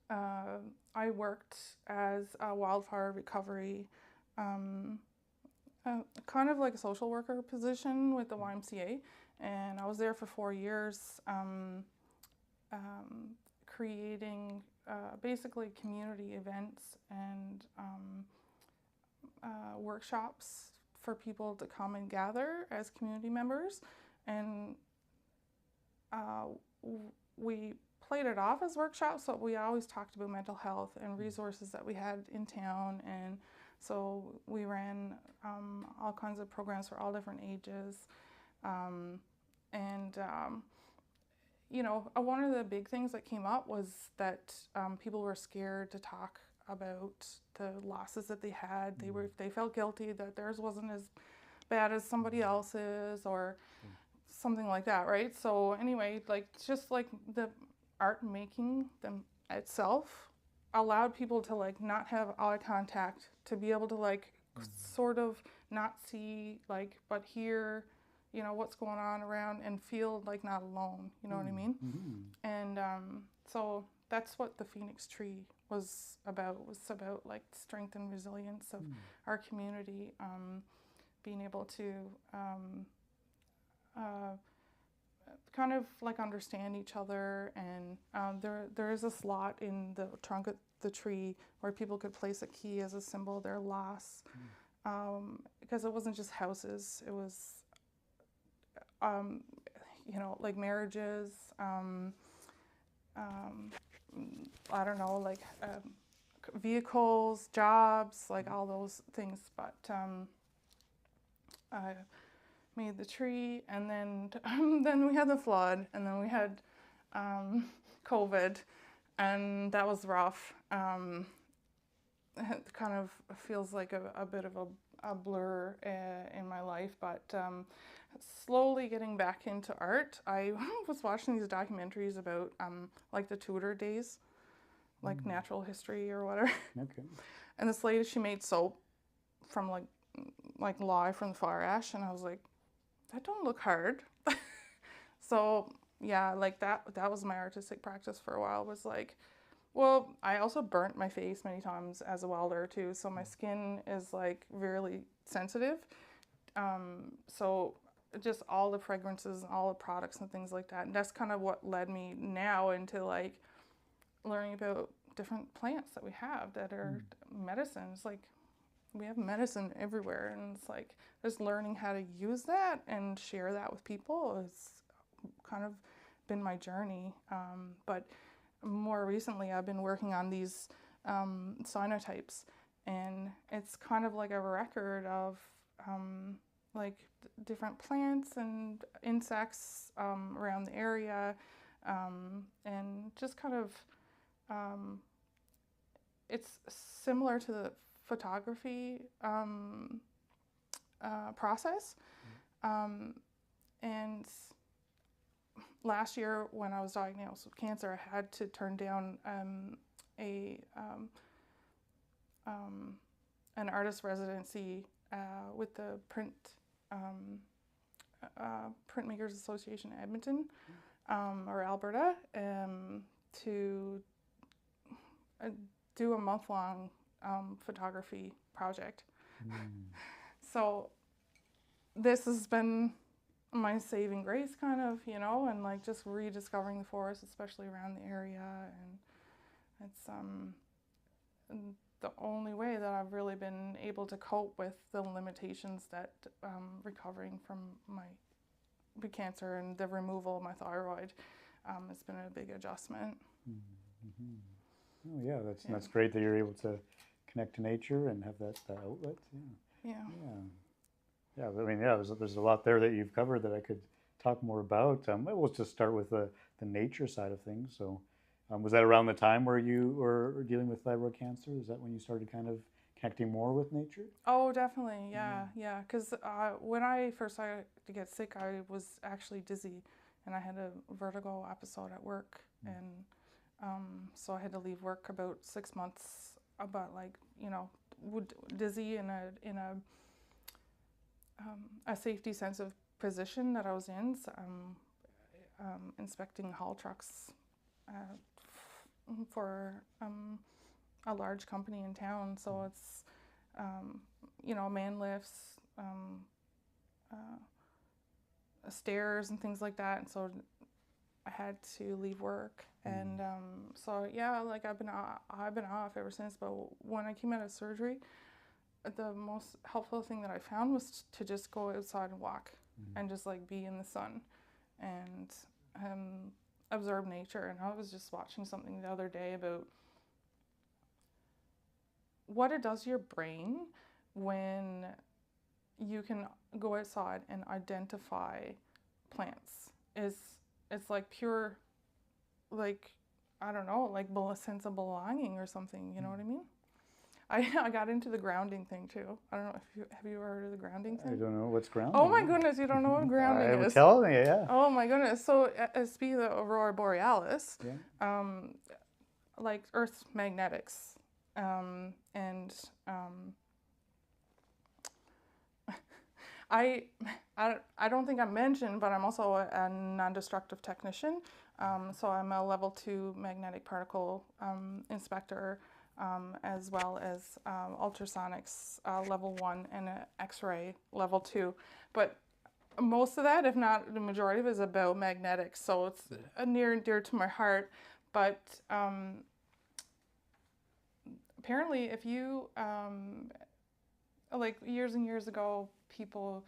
[SPEAKER 4] I worked as a wildfire recovery, kind of like a social worker position with the YMCA, and I was there for 4 years, creating basically community events and workshops for people to come and gather as community members, and we played it off as workshops, but we always talked about mental health and resources that we had in town, and so we ran all kinds of programs for all different ages, you know, one of the big things that came up was that people were scared to talk about the losses that they had. They felt guilty that theirs wasn't as bad as somebody else's or something like that, right? So anyway, like just like the art making them itself allowed people to like not have eye contact, to be able to like sort of not see like but hear, you know, what's going on around and feel like not alone, you know what I mean? And so that's what the Phoenix Tree was about like strength and resilience of our community, being able to kind of like understand each other, and there is a slot in the trunk of the tree where people could place a key as a symbol of their loss, because it wasn't just houses, it was you know, like marriages, I don't know, like vehicles, jobs, like all those things. But I made the tree, and then we had the flood, and then we had COVID, and that was rough. It kind of feels like a bit of a blur in my life, but slowly getting back into art. I was watching these documentaries about like the Tudor days, like natural history or whatever.
[SPEAKER 3] Okay.
[SPEAKER 4] And this lady, she made soap from like lye from the fire ash, and I was like, that don't look hard. So yeah, like that was my artistic practice for a while, was like, well, I also burnt my face many times as a welder too, so my skin is like really sensitive. So just all the fragrances and all the products and things like that. And that's kind of what led me now into like learning about different plants that we have that are medicines. Like we have medicine everywhere, and it's like just learning how to use that and share that with people has kind of been my journey. But more recently I've been working on these cyanotypes, and it's kind of like a record of like different plants and insects around the area, and just kind of it's similar to the photography process. And last year when I was diagnosed with cancer, I had to turn down an artist residency with the Printmakers Association in Edmonton or Alberta, to do a month-long photography project. So this has been my saving grace, kind of, you know, and like just rediscovering the forest, especially around the area, and it's the only way that I've really been able to cope with the limitations that recovering from my cancer and the removal of my thyroid, it's been a big adjustment.
[SPEAKER 3] Oh yeah, that's great that you're able to connect to nature and have that outlet.
[SPEAKER 4] Yeah.
[SPEAKER 3] I mean, there's a lot there that you've covered that I could talk more about. We'll just start with the nature side of things. So, was that around the time where you were dealing with thyroid cancer? Is that when you started kind of connecting more with nature?
[SPEAKER 4] Oh, definitely. Yeah. Because when I first started to get sick, I was actually dizzy, and I had a vertigo episode at work, and so I had to leave work about 6 months. About dizzy in a safety sensitive position that I was in, inspecting haul trucks for a large company in town. So it's man lifts, stairs and things like that, and so I had to leave work, and so I've been off ever since. But when I came out of surgery, the most helpful thing that I found was to just go outside and walk, and just be in the sun, and observe nature. And I was just watching something the other day about what it does to your brain when you can go outside and identify plants. It's like pure, I don't know, a sense of belonging or something, you know what I mean? I got into the grounding thing too. I don't know have you ever heard of the grounding thing?
[SPEAKER 3] I don't know what's grounding.
[SPEAKER 4] Oh my goodness, you don't know what grounding is?
[SPEAKER 3] Tell me, yeah.
[SPEAKER 4] Oh my goodness. So speaking of the aurora borealis, Earth's magnetics, and I don't think I mentioned, but I'm also a non-destructive technician. So I'm a level 2 magnetic particle inspector, as well as ultrasonics level 1 and an X-ray level 2. But most of that, if not the majority of it, is about magnetics. So it's near and dear to my heart. But apparently, if you years and years ago, people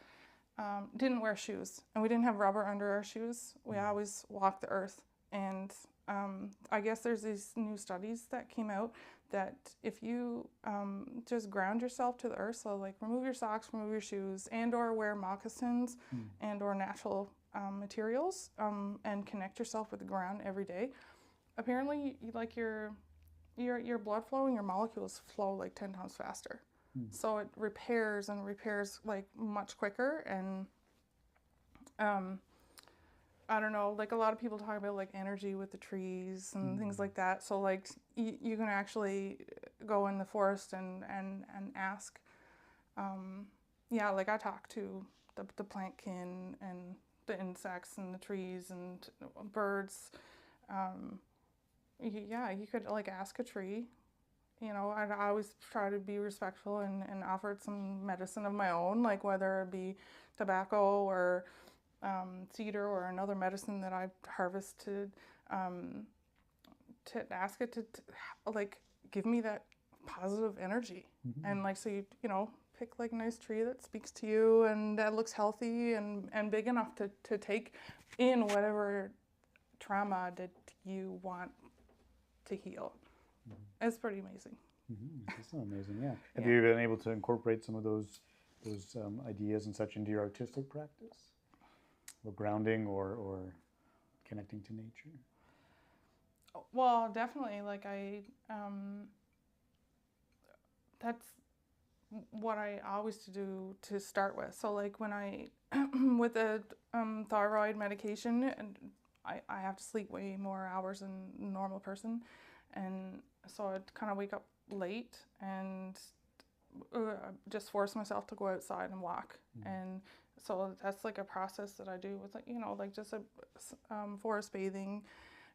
[SPEAKER 4] didn't wear shoes, and we didn't have rubber under our shoes. We always walked the earth, and I guess there's these new studies that came out that if you just ground yourself to the earth, so remove your socks, remove your shoes, and or wear moccasins and or natural materials, and connect yourself with the ground every day, apparently your blood flow and your molecules flow 10 times faster. So it repairs much quicker, and I don't know, a lot of people talk about energy with the trees and things like that. So you can actually go in the forest and ask, I talk to the plant kin and the insects and the trees and birds. You could ask a tree. I always try to be respectful and offer some medicine of my own, whether it be tobacco or cedar or another medicine that I've harvested, to ask it to give me that positive energy. And so you pick a nice tree that speaks to you and that looks healthy and big enough to take in whatever trauma that you want to heal. It's pretty amazing.
[SPEAKER 3] It's so amazing, yeah. Have you been able to incorporate some of those ideas and such into your artistic practice? Or grounding or connecting to nature?
[SPEAKER 4] Well, definitely. That's what I always do to start with. So when I, with the thyroid medication, and I have to sleep way more hours than a normal person. And so I'd kind of wake up late and just force myself to go outside and walk. And so that's a process that I do with just a forest bathing.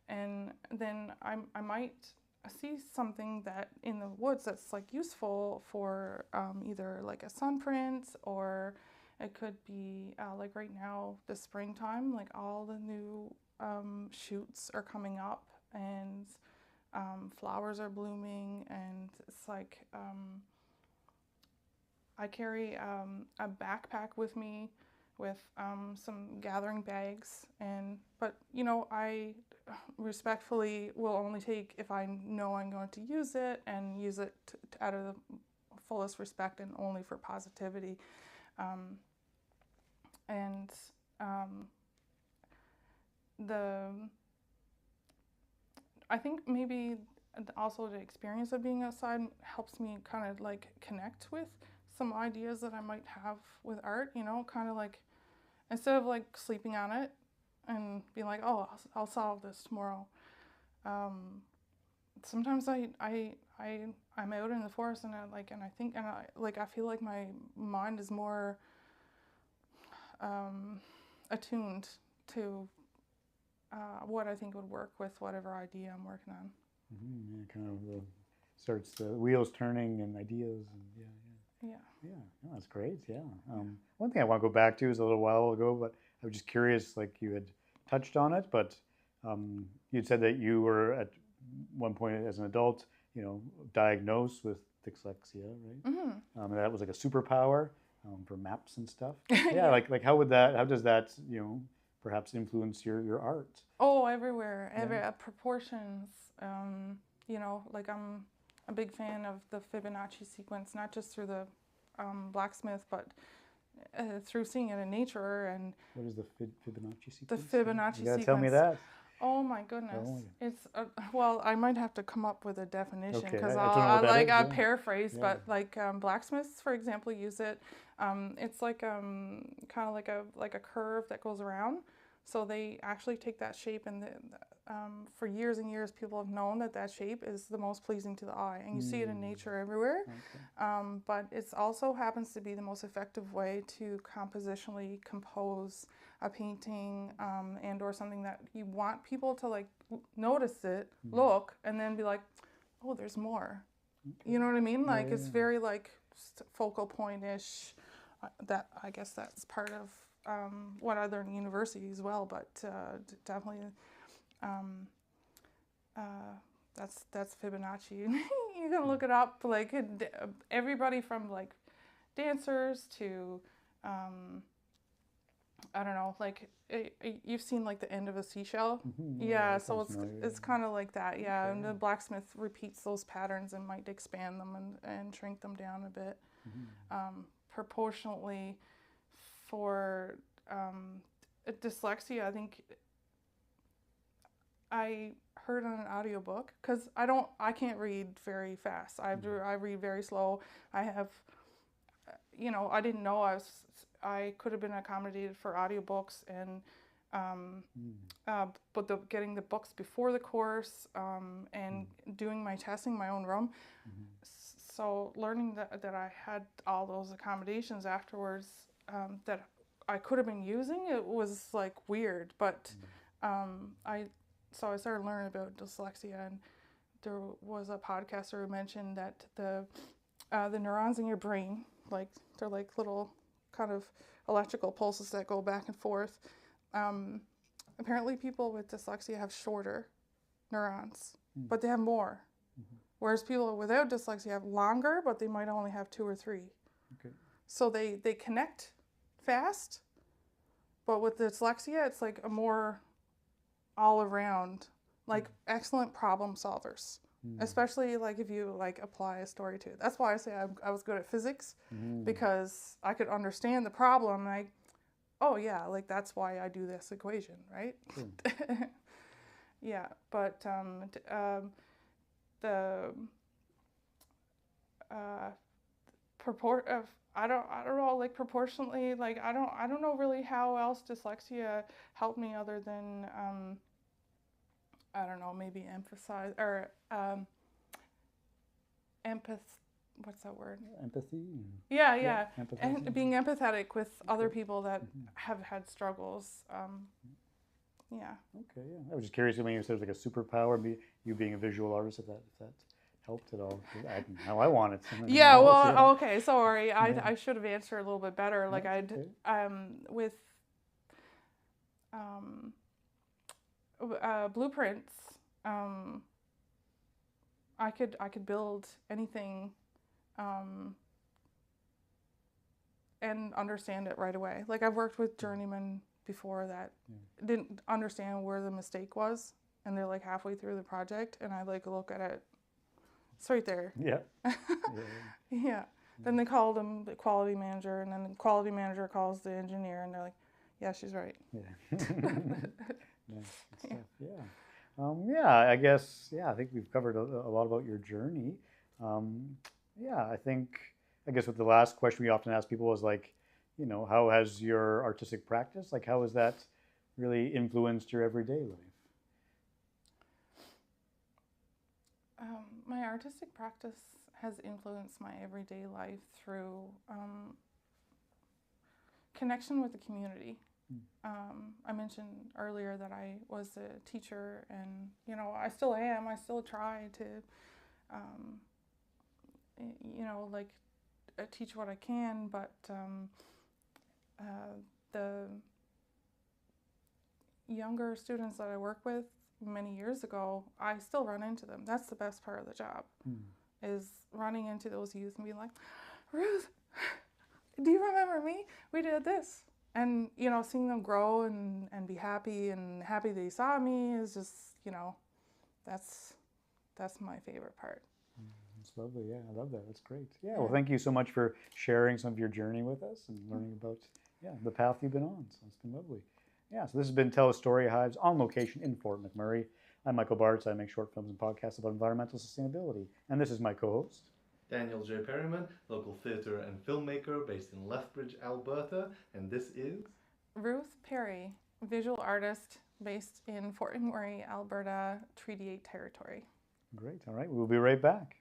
[SPEAKER 4] And then I might see something that in the woods that's useful for either a sun print, or it could be right now, the springtime, all the new shoots are coming up, and flowers are blooming, and it's I carry a backpack with me with some gathering bags, but you know, I respectfully will only take if I know I'm going to use it, and use it out of the fullest respect and only for positivity. I think maybe also the experience of being outside helps me kind of like connect with some ideas that I might have with art, you know, kind of like, instead of like sleeping on it and being like, oh, I'll solve this tomorrow. Sometimes I'm out in the forest and I feel like my mind is more attuned to what I think would work with whatever idea I'm working on.
[SPEAKER 3] Mm-hmm. Yeah, kind of starts the wheels turning and ideas. And yeah, no, that's great. Yeah. One thing I want to go back to is a little while ago, but I was just curious. Like you had touched on it, but you'd said that you were at one point as an adult, you know, diagnosed with dyslexia, right?
[SPEAKER 4] Mm-hmm.
[SPEAKER 3] That was like a superpower for maps and stuff. Yeah, like how does that, you know, perhaps influence your art?
[SPEAKER 4] Oh, everywhere, proportions. You know, like I'm a big fan of the Fibonacci sequence, not just through the blacksmith, but through seeing it in nature. And
[SPEAKER 3] what is the Fibonacci sequence?
[SPEAKER 4] The Fibonacci sequence.
[SPEAKER 3] You gotta tell me that.
[SPEAKER 4] Oh my goodness! It's well, I might have to come up with a definition because I'll paraphrase, but like blacksmiths, for example, use it. It's like kind of like a curve that goes around. So they actually take that shape, and for years and years, people have known that shape is the most pleasing to the eye, and you see it in nature everywhere. Okay. But it also happens to be the most effective way to compositionally compose a painting and or something that you want people to like notice it, look, and then be like, oh, there's more. Okay. You know what I mean? Like it's very like focal point-ish. That I guess that's part of what I learned in university as well, but definitely that's Fibonacci. You can look it up. Like everybody from like dancers to I don't know, like you've seen like the end of a seashell. Mm-hmm. Yeah, so it's kind of like that. Yeah, okay. And the blacksmith repeats those patterns and might expand them and shrink them down a bit. Mm-hmm. Proportionately for dyslexia, I think I heard on an audiobook, because I can't read very fast. I read very slow. I have, you know, I didn't know I could have been accommodated for audiobooks, and but getting the books before the course and doing my testing in my own room. Mm-hmm. So learning that I had all those accommodations afterwards that I could have been using, it was like weird. But I started learning about dyslexia, and there was a podcaster who mentioned that the neurons in your brain, like they're like little kind of electrical pulses that go back and forth. Apparently people with dyslexia have shorter neurons, but they have more. Mm-hmm. Whereas people without dyslexia have longer, but they might only have 2 or 3. Okay. So they connect fast, but with dyslexia, it's like a more all around, like excellent problem solvers. Especially like if you like apply a story to it. That's why I say I was good at physics, because I could understand the problem. Like, oh yeah, like that's why I do this equation, right? Yeah, but the I don't know, like proportionally, like I don't know really how else dyslexia helped me other than I don't know, maybe emphasize or what's that word?
[SPEAKER 3] Empathy?
[SPEAKER 4] Yeah. And being empathetic with other people that have had struggles. Yeah.
[SPEAKER 3] Okay, yeah. I was just curious when you said it was like a superpower, you being a visual artist, if that helped at all. How I want it.
[SPEAKER 4] Yeah, well, okay, sorry. I should have answered a little bit better. Like with blueprints, I could build anything and understand it right away. Like I've worked with journeymen before that didn't understand where the mistake was, and they're like halfway through the project, and I like look at it, it's right there.
[SPEAKER 3] Yeah.
[SPEAKER 4] Yeah. Then they called him the quality manager, and then the quality manager calls the engineer, and they're like, yeah, she's right.
[SPEAKER 3] Yeah. Nice. Good stuff. Yeah. I guess, I think we've covered a lot about your journey. I guess with the last question we often ask people is like, how has your artistic practice, like how has that really influenced your everyday life?
[SPEAKER 4] My artistic practice has influenced my everyday life through connection with the community. I mentioned earlier that I was a teacher, and I still am. I still try to, teach what I can, but the younger students that I work with many years ago, I still run into them. That's the best part of the job, is running into those youth and being like, Ruth, do you remember me? We did this. And, seeing them grow and be happy and happy they saw me is just, that's my favorite part.
[SPEAKER 3] That's lovely. Yeah, I love that. That's great. Yeah, well, thank you so much for sharing some of your journey with us and learning about, the path you've been on. So it's been lovely. Yeah, so this has been Tell a Story Hives on location in Fort McMurray. I'm Michael Bartz. I make short films and podcasts about environmental sustainability. And this is my co-host,
[SPEAKER 2] Daniel J. Perryman, local theatre and filmmaker based in Lethbridge, Alberta. And this is
[SPEAKER 4] Ruth Perry, visual artist based in Fort McMurray, Alberta, Treaty 8 territory.
[SPEAKER 3] Great. All right. We'll be right back.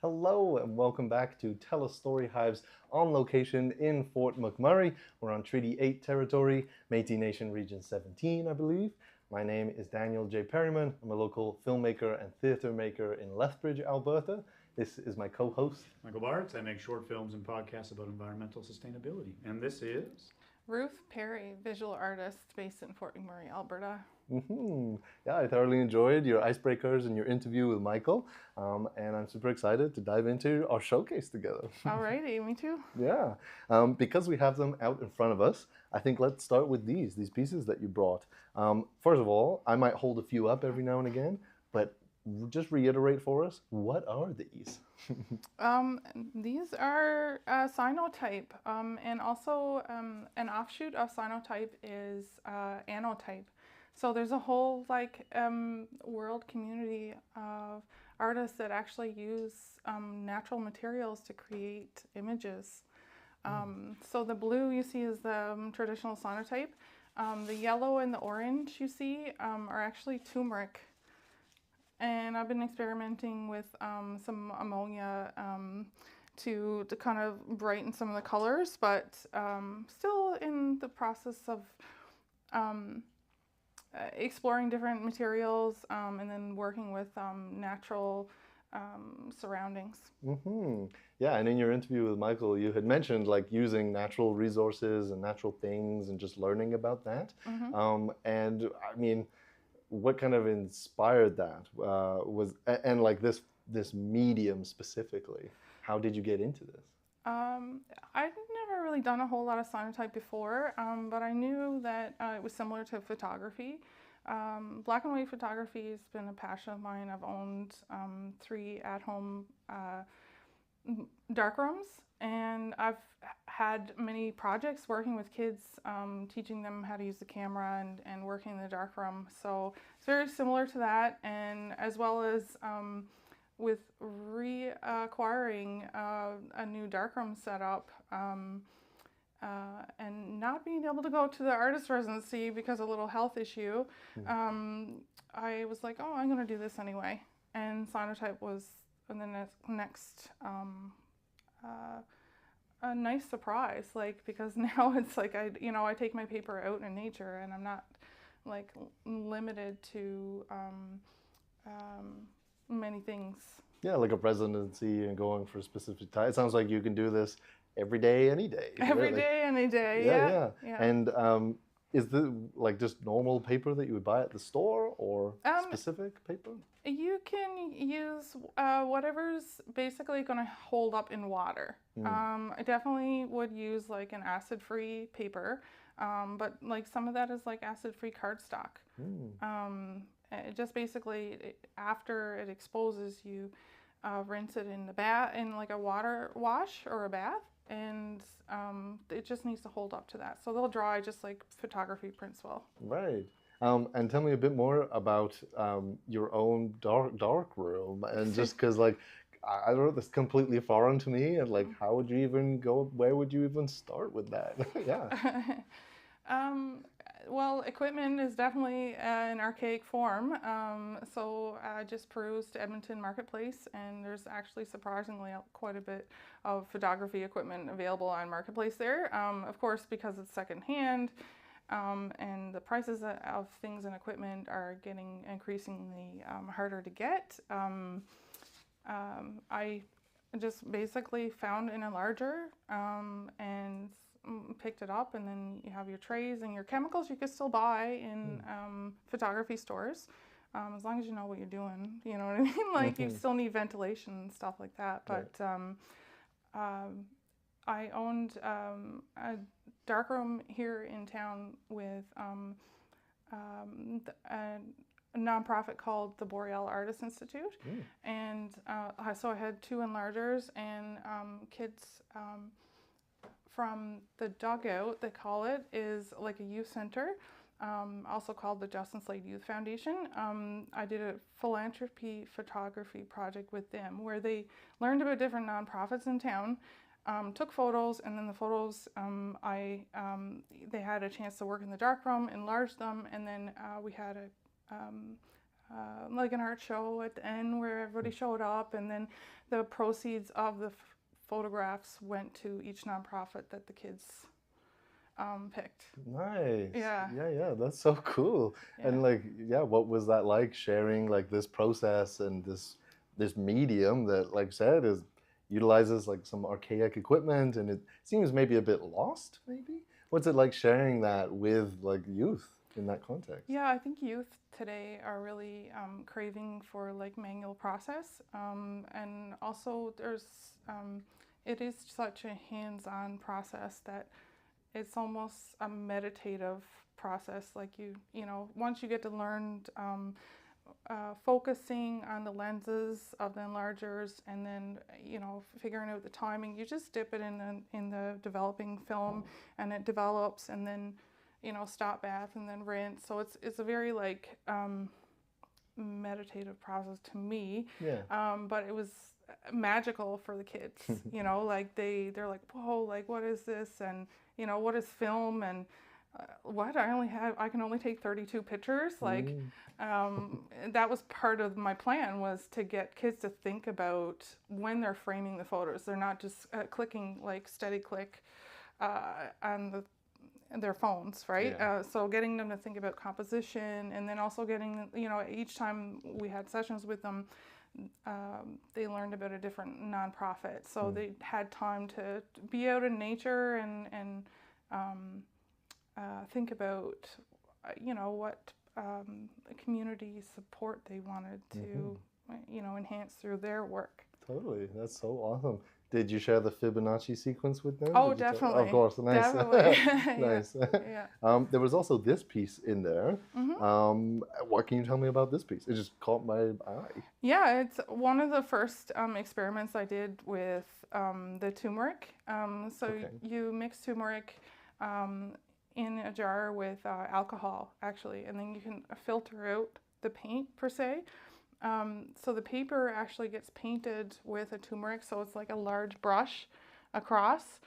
[SPEAKER 2] Hello and welcome back to Tell Us Story Hives on location in Fort McMurray. We're on Treaty 8 territory, Métis Nation Region 17, I believe. My name is Daniel J. Perryman. I'm a local filmmaker and theatre maker in Lethbridge, Alberta. This is my co-host,
[SPEAKER 3] Michael Bartz. I make short films and podcasts about environmental sustainability. And this is
[SPEAKER 4] Ruth Perry, visual artist based in Fort McMurray, Alberta.
[SPEAKER 2] Yeah, I thoroughly enjoyed your icebreakers and your interview with Michael, and I'm super excited to dive into our showcase together.
[SPEAKER 4] Alrighty, me too.
[SPEAKER 2] Yeah, because we have them out in front of us, I think let's start with these pieces that you brought. First of all, I might hold a few up every now and again, but just reiterate for us, what are these?
[SPEAKER 4] These are cyanotype, and also an offshoot of cyanotype is anotype. So there's a whole world community of artists that actually use natural materials to create images. So the blue you see is the traditional cyanotype. The yellow and the orange you see are actually turmeric. And I've been experimenting with some ammonia to kind of brighten some of the colors, but still in the process of exploring different materials and then working with natural surroundings.
[SPEAKER 2] Yeah, and in your interview with Michael, you had mentioned like using natural resources and natural things and just learning about that. And I mean, what kind of inspired that and like this medium specifically? How did you get into this?
[SPEAKER 4] I'd never really done a whole lot of cyanotype before, but I knew that it was similar to photography. Black and white photography has been a passion of mine. I've owned 3 at-home darkrooms, and I've had many projects working with kids, teaching them how to use the camera and working in the darkroom. So it's very similar to that, and as well as with reacquiring a new darkroom setup and not being able to go to the artist residency because of a little health issue, I was like, oh, I'm going to do this anyway. And cyanotype was the next a nice surprise, like, because now it's like I take my paper out in nature and I'm not like limited to many things.
[SPEAKER 2] Yeah, like a residency and going for a specific time. It sounds like you can do this every day, any day.
[SPEAKER 4] Every day, any day.
[SPEAKER 2] Yeah. And is the like just normal paper that you would buy at the store or specific paper?
[SPEAKER 4] You can use whatever's basically going to hold up in water. I definitely would use like an acid-free paper, but like some of that is like acid-free cardstock. It just basically, after it exposes, you rinse it in the bath, in like a water wash or a bath, and it just needs to hold up to that. So they'll dry just like photography prints will.
[SPEAKER 2] Right. And tell me a bit more about your own dark room, and just because like I don't know, that's completely foreign to me, and like how would you even go? Where would you even start with that? Yeah.
[SPEAKER 4] Well, equipment is definitely an archaic form. So I just perused Edmonton Marketplace, and there's actually surprisingly quite a bit of photography equipment available on Marketplace there. Of course, because it's secondhand, and the prices of things and equipment are getting increasingly harder to get. I just basically found an enlarger and picked it up, and then you have your trays and your chemicals you can still buy in photography stores, as long as you know what you're doing, you know what I mean? Like you still need ventilation and stuff like that, but I owned a darkroom here in town with a nonprofit called the Boreal Artists Institute, and so I had 2 enlargers, and kids from the dugout, they call it, is like a youth center, also called the Justin Slade Youth Foundation. I did a philanthropy photography project with them where they learned about different nonprofits in town, took photos, and then the photos, they had a chance to work in the darkroom, enlarge them, and then we had like an art show at the end where everybody showed up, and then the proceeds of the photographs went to each nonprofit that the kids picked.
[SPEAKER 2] Nice.
[SPEAKER 4] Yeah.
[SPEAKER 2] Yeah, that's so cool.
[SPEAKER 4] Yeah.
[SPEAKER 2] And like, yeah, what was that like, sharing like this process and this medium that, like I said, is utilizes like some archaic equipment, and it seems maybe a bit lost, maybe? What's it like sharing that with like youth in that context?
[SPEAKER 4] Yeah, I think youth today are really craving for like manual process, and also there's it is such a hands-on process that it's almost a meditative process. Like you know, once you get to learn focusing on the lenses of the enlargers, and then you know, figuring out the timing, you just dip it in the developing film, and it develops, and then you know, stop bath and then rinse. So it's a very like meditative process to me.
[SPEAKER 2] Yeah.
[SPEAKER 4] But it was magical for the kids. You know, like they're like, whoa, like what is this? And you know, what is film? And what I can only take 32 pictures. Like that was part of my plan, was to get kids to think about when they're framing the photos. They're not just clicking like steady click on their phones, right?
[SPEAKER 2] Yeah.
[SPEAKER 4] So getting them to think about composition, and then also getting, you know, each time we had sessions with them, they learned about a different nonprofit. So they had time to be out in nature and think about, you know, what community support they wanted to, you know, enhance through their work.
[SPEAKER 2] Totally, that's so awesome. Did you share the Fibonacci sequence with them?
[SPEAKER 4] Oh,
[SPEAKER 2] Did you
[SPEAKER 4] definitely.
[SPEAKER 2] of course, nice.
[SPEAKER 4] Definitely.
[SPEAKER 2] Nice.
[SPEAKER 4] Yeah.
[SPEAKER 2] There was also this piece in there. What can you tell me about this piece? It just caught my eye.
[SPEAKER 4] Yeah, it's one of the first experiments I did with the turmeric. So you mix turmeric in a jar with alcohol, actually, and then you can filter out the paint per se. So the paper actually gets painted with a turmeric, so it's like a large brush across,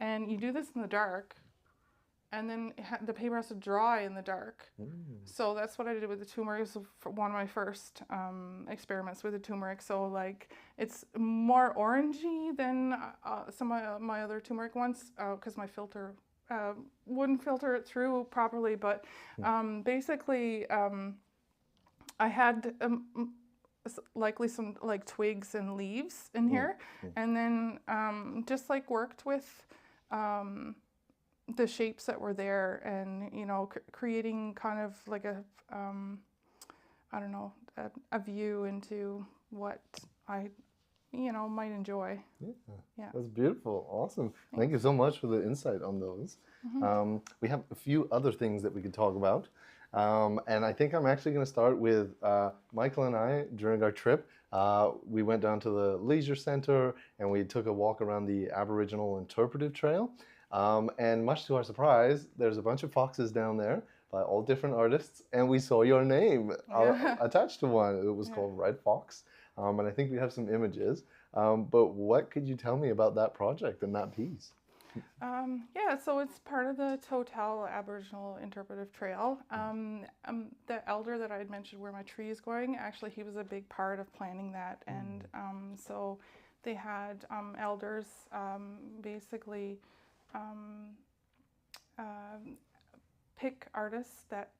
[SPEAKER 4] and you do this in the dark, and then the paper has to dry in the dark. So that's what I did with the turmeric. It was one of my first experiments with the turmeric. So like it's more orangey than some of my other turmeric ones, because my filter wouldn't filter it through properly, but basically I had likely some like twigs and leaves in here, and then just like worked with the shapes that were there, and you know, creating kind of like a I don't know, a view into what I, you know, might enjoy. Yeah.
[SPEAKER 2] That's beautiful. Awesome. Thank you so much for the insight on those. We have a few other things that we could talk about. And I think I'm actually going to start with Michael and I. During our trip, we went down to the leisure center and we took a walk around the Aboriginal Interpretive Trail. And much to our surprise, there's a bunch of foxes down there by all different artists, and we saw your name attached to one. It was called Red Fox, and I think we have some images. But what could you tell me about that project and that piece?
[SPEAKER 4] Yeah, so it's part of the Total Aboriginal Interpretive Trail. The elder that I had mentioned where my tree is going, actually he was a big part of planning that, and so they had elders basically pick artists that,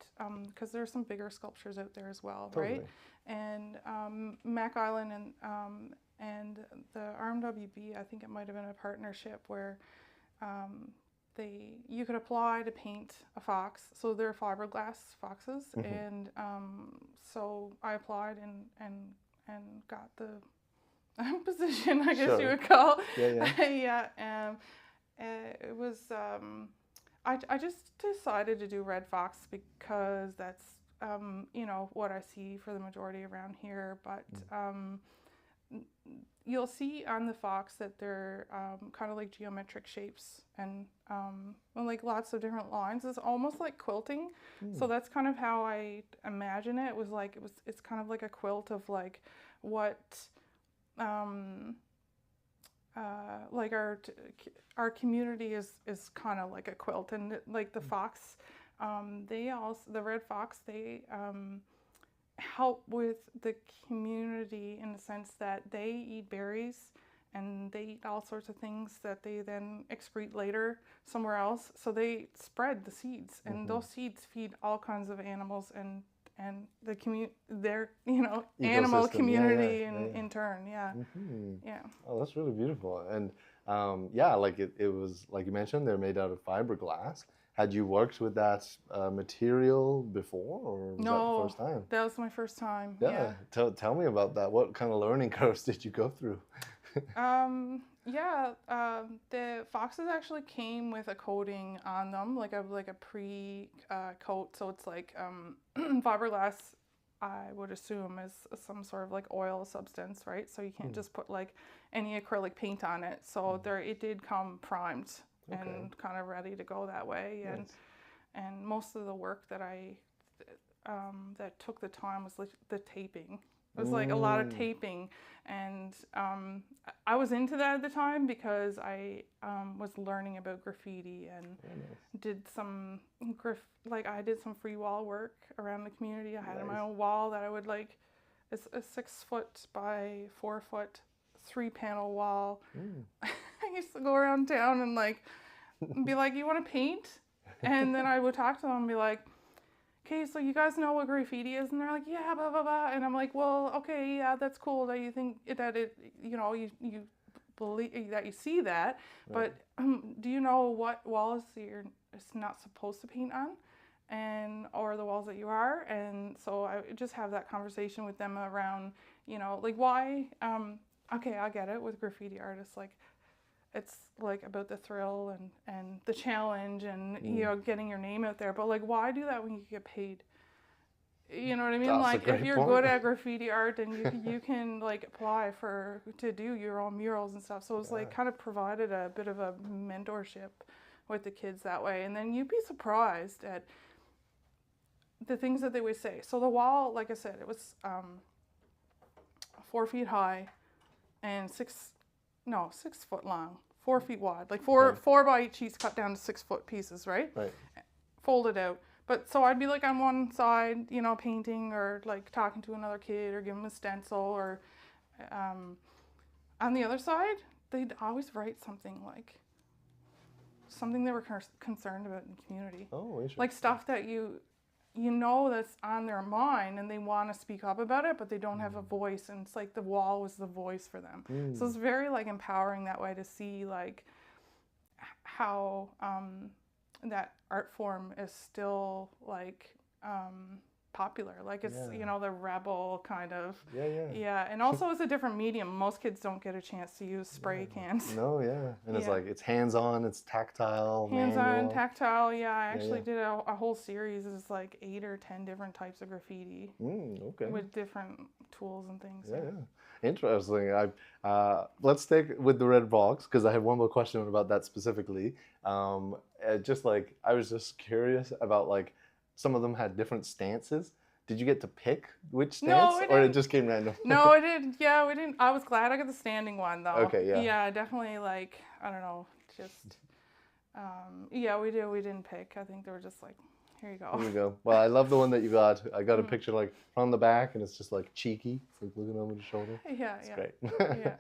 [SPEAKER 4] because there's some bigger sculptures out there as well, right? And Mac Island and the RMWB, I think it might have been a partnership where you could apply to paint a fox. So they're fiberglass foxes, and so I applied and got the position, I guess you would call. Yeah. It was. I just decided to do red fox because that's you know, what I see for the majority around here, but you'll see on the fox that they're kind of like geometric shapes and like lots of different lines. It's almost like quilting. So that's kind of how I imagine it. It's kind of like a quilt of like what like our community is kind of like a quilt, and like the fox, the red fox, they help with the community in the sense that they eat berries and they eat all sorts of things that they then excrete later somewhere else. So they spread the seeds, and those seeds feed all kinds of animals and the their animal community in turn. Yeah. Yeah.
[SPEAKER 2] Oh, that's really beautiful. And like it was, like you mentioned, they're made out of fiberglass. Had you worked with that material before, or was that the first time?
[SPEAKER 4] That was my first time.
[SPEAKER 2] Yeah. Tell me about that. What kind of learning curves did you go through?
[SPEAKER 4] The foxes actually came with a coating on them, like a pre coat. So it's like fiberglass, I would assume, is some sort of like oil substance, right? So you can't just put like any acrylic paint on it. So it did come primed and kind of ready to go that way. And most of the work that that took the time was like the taping. It was like a lot of taping, and I was into that at the time because I was learning about graffiti and did some I did some free wall work around the community. I had my own wall that I would it's a 6 foot by 4 foot 3-panel wall. I used to go around town and be like, "You want to paint?" And then I would talk to them and be like, "Okay, so you guys know what graffiti is?" And they're like, "Yeah, blah, blah, blah." And I'm like, "Well, okay, yeah, that's cool that you think that you believe that you see that. But do you know what walls you're not supposed to paint on? Or the walls that you are?" And so I just have that conversation with them around, why, okay, I get it with graffiti artists, it's about the thrill and the challenge and getting your name out there, but why do that when you get paid? You know what I mean?
[SPEAKER 2] That's
[SPEAKER 4] If you're good at graffiti art, then you can apply to do your own murals and stuff. So it's kind of provided a bit of a mentorship with the kids that way. And then you'd be surprised at the things that they would say. So the wall, like I said, it was 4 feet high and 6 foot long, 4 feet wide, four by 8 sheets cut down to 6 foot pieces, right? Right. Folded out. But so I'd be on one side, painting or talking to another kid or giving them a stencil, or on the other side, they'd always write something something they were concerned about in the community. Oh, interesting. Stuff that that's on their mind and they want to speak up about it, but they don't have a voice, and it's the wall was the voice for them. So it's very empowering that way to see how that art form is still popular. It's the rebel kind of. Yeah. And also it's a different medium. Most kids don't get a chance to use spray cans.
[SPEAKER 2] No, yeah. And it's it's hands-on, it's tactile,
[SPEAKER 4] hands-on, tactile. Yeah, I actually did a whole series. It's 8 or 10 different types of graffiti. With different tools and things.
[SPEAKER 2] Yeah. Interesting. Let's stick with the red box because I have one more question about that specifically. I was just curious about some of them had different stances. Did you get to pick which stance, or it just came random?
[SPEAKER 4] No, I didn't. Yeah, we didn't. I was glad I got the standing one though.
[SPEAKER 2] Okay, yeah.
[SPEAKER 4] Yeah, definitely. I don't know, just. We didn't pick. I think they were just here you go.
[SPEAKER 2] Here you go. Well, I love the one that you got. I got a picture from the back, and it's just cheeky. It's looking over the shoulder.
[SPEAKER 4] Yeah,
[SPEAKER 2] it's great. Yeah.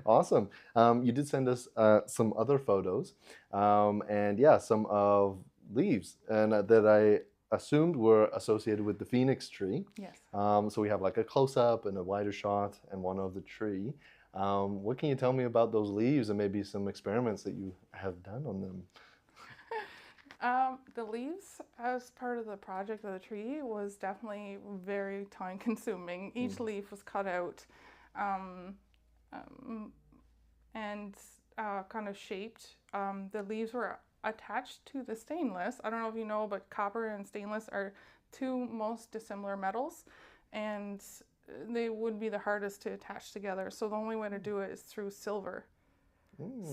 [SPEAKER 2] Awesome. You did send us some other photos, and some of leaves, and that I assumed were associated with the phoenix tree.
[SPEAKER 4] Yes.
[SPEAKER 2] So we have a close-up and a wider shot and one of the tree. What can you tell me about those leaves and maybe some experiments that you have done on them?
[SPEAKER 4] The leaves, as part of the project of the tree, was definitely very time consuming. Each leaf was cut out and kind of shaped. The leaves were attached to the stainless. I don't know if you know, but copper and stainless are 2 most dissimilar metals, and they would be the hardest to attach together. So the only way to do it is through silver.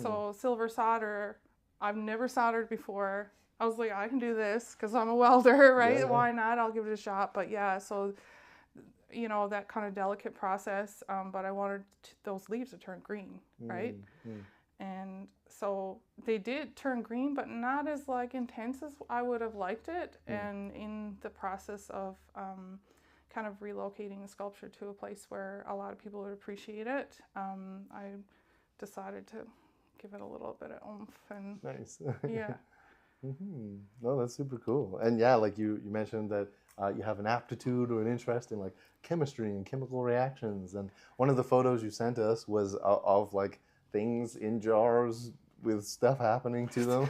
[SPEAKER 4] So silver solder, I've never soldered before. I was like, I can do this because I'm a welder, right? Yeah. Why not? I'll give it a shot. But yeah, so, that kind of delicate process. But I wanted those leaves to turn green, right? And so they did turn green, but not as intense as I would have liked it. And in the process of kind of relocating the sculpture to a place where a lot of people would appreciate it, I decided to give it a little bit of oomph and
[SPEAKER 2] Nice.
[SPEAKER 4] yeah.
[SPEAKER 2] No, that's super cool. And yeah, like you mentioned that you have an aptitude or an interest in like chemistry and chemical reactions. And one of the photos you sent us was of like things in jars with stuff happening to them.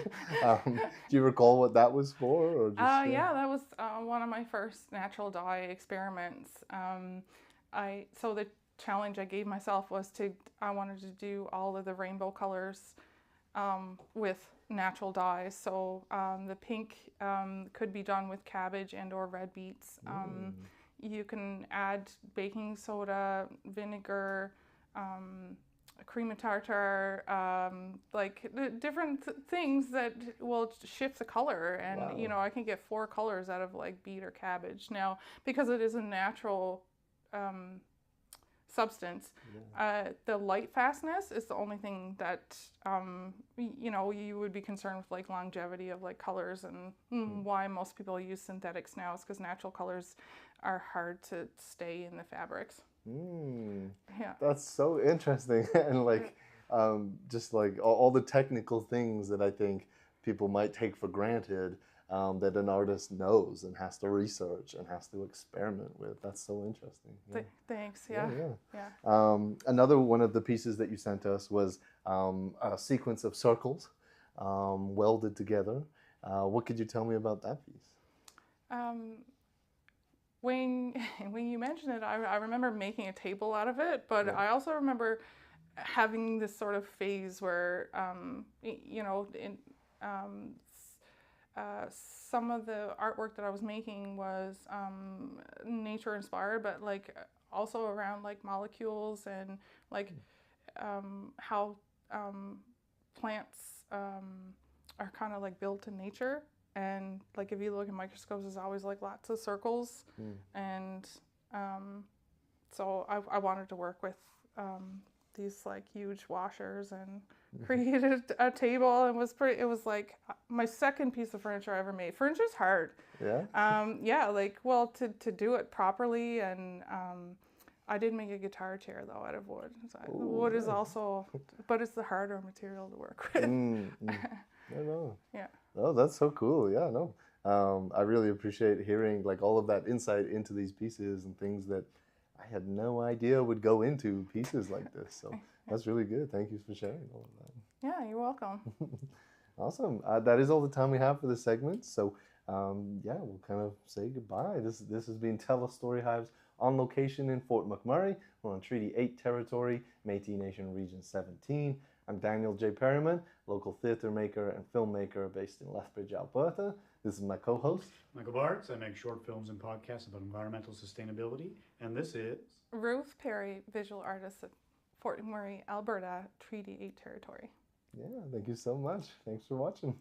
[SPEAKER 2] Do you recall what that was for? Or just,
[SPEAKER 4] Yeah, that was one of my first natural dye experiments. So the challenge I gave myself was I wanted to do all of the rainbow colors with natural dyes. So the pink could be done with cabbage and or red beets. You can add baking soda, vinegar, cream of tartar, like different things that will shift the color. And
[SPEAKER 2] Wow.
[SPEAKER 4] you know, I can get 4 colors out of like beet or cabbage. Now, because it is a natural substance, the light fastness is the only thing that you know, you would be concerned with, like longevity of like colors. And why most people use synthetics now is because natural colors are hard to stay in the fabrics. Yeah,
[SPEAKER 2] That's so interesting. And like just like all the technical things that I think people might take for granted, that an artist knows and has to research and has to experiment with. That's so interesting. Yeah.
[SPEAKER 4] Thanks. Yeah.
[SPEAKER 2] Another one of the pieces that you sent us was a sequence of circles welded together. What could you tell me about that piece?
[SPEAKER 4] When you mentioned it, I remember making a table out of it, but I also remember having this sort of phase where, you know, some of the artwork that I was making was nature inspired, but like also around like molecules and like how plants are kind of like built in nature. And like if you look at microscopes, there's always like lots of circles. And so I wanted to work with these like huge washers and created a table. And it was like my second piece of furniture I ever made. Furniture's hard.
[SPEAKER 2] Yeah.
[SPEAKER 4] Like, well, to do it properly. And I did make a guitar chair though out of wood. So wood is also, but it's the harder material to work with.
[SPEAKER 2] I know.
[SPEAKER 4] Yeah.
[SPEAKER 2] Oh, that's so cool. Yeah, no. I really appreciate hearing like all of that insight into these pieces and things that I had no idea would go into pieces like this. So that's really good. Thank you for sharing all of that.
[SPEAKER 4] Yeah, you're welcome.
[SPEAKER 2] Awesome. That is all the time we have for this segment. So yeah, we'll kind of say goodbye. This has been Tell Us Story Hives on location in Fort McMurray. We're on Treaty 8 territory, Métis Nation Region 17. I'm Daniel J. Perryman, local theatre maker and filmmaker based in Lethbridge, Alberta. This is my co-host,
[SPEAKER 3] Michael Bartz. I make short films and podcasts about environmental sustainability. And this is
[SPEAKER 4] Ruth Perry, visual artist at Fort McMurray, Alberta, Treaty 8 territory.
[SPEAKER 2] Yeah, thank you so much. Thanks for watching.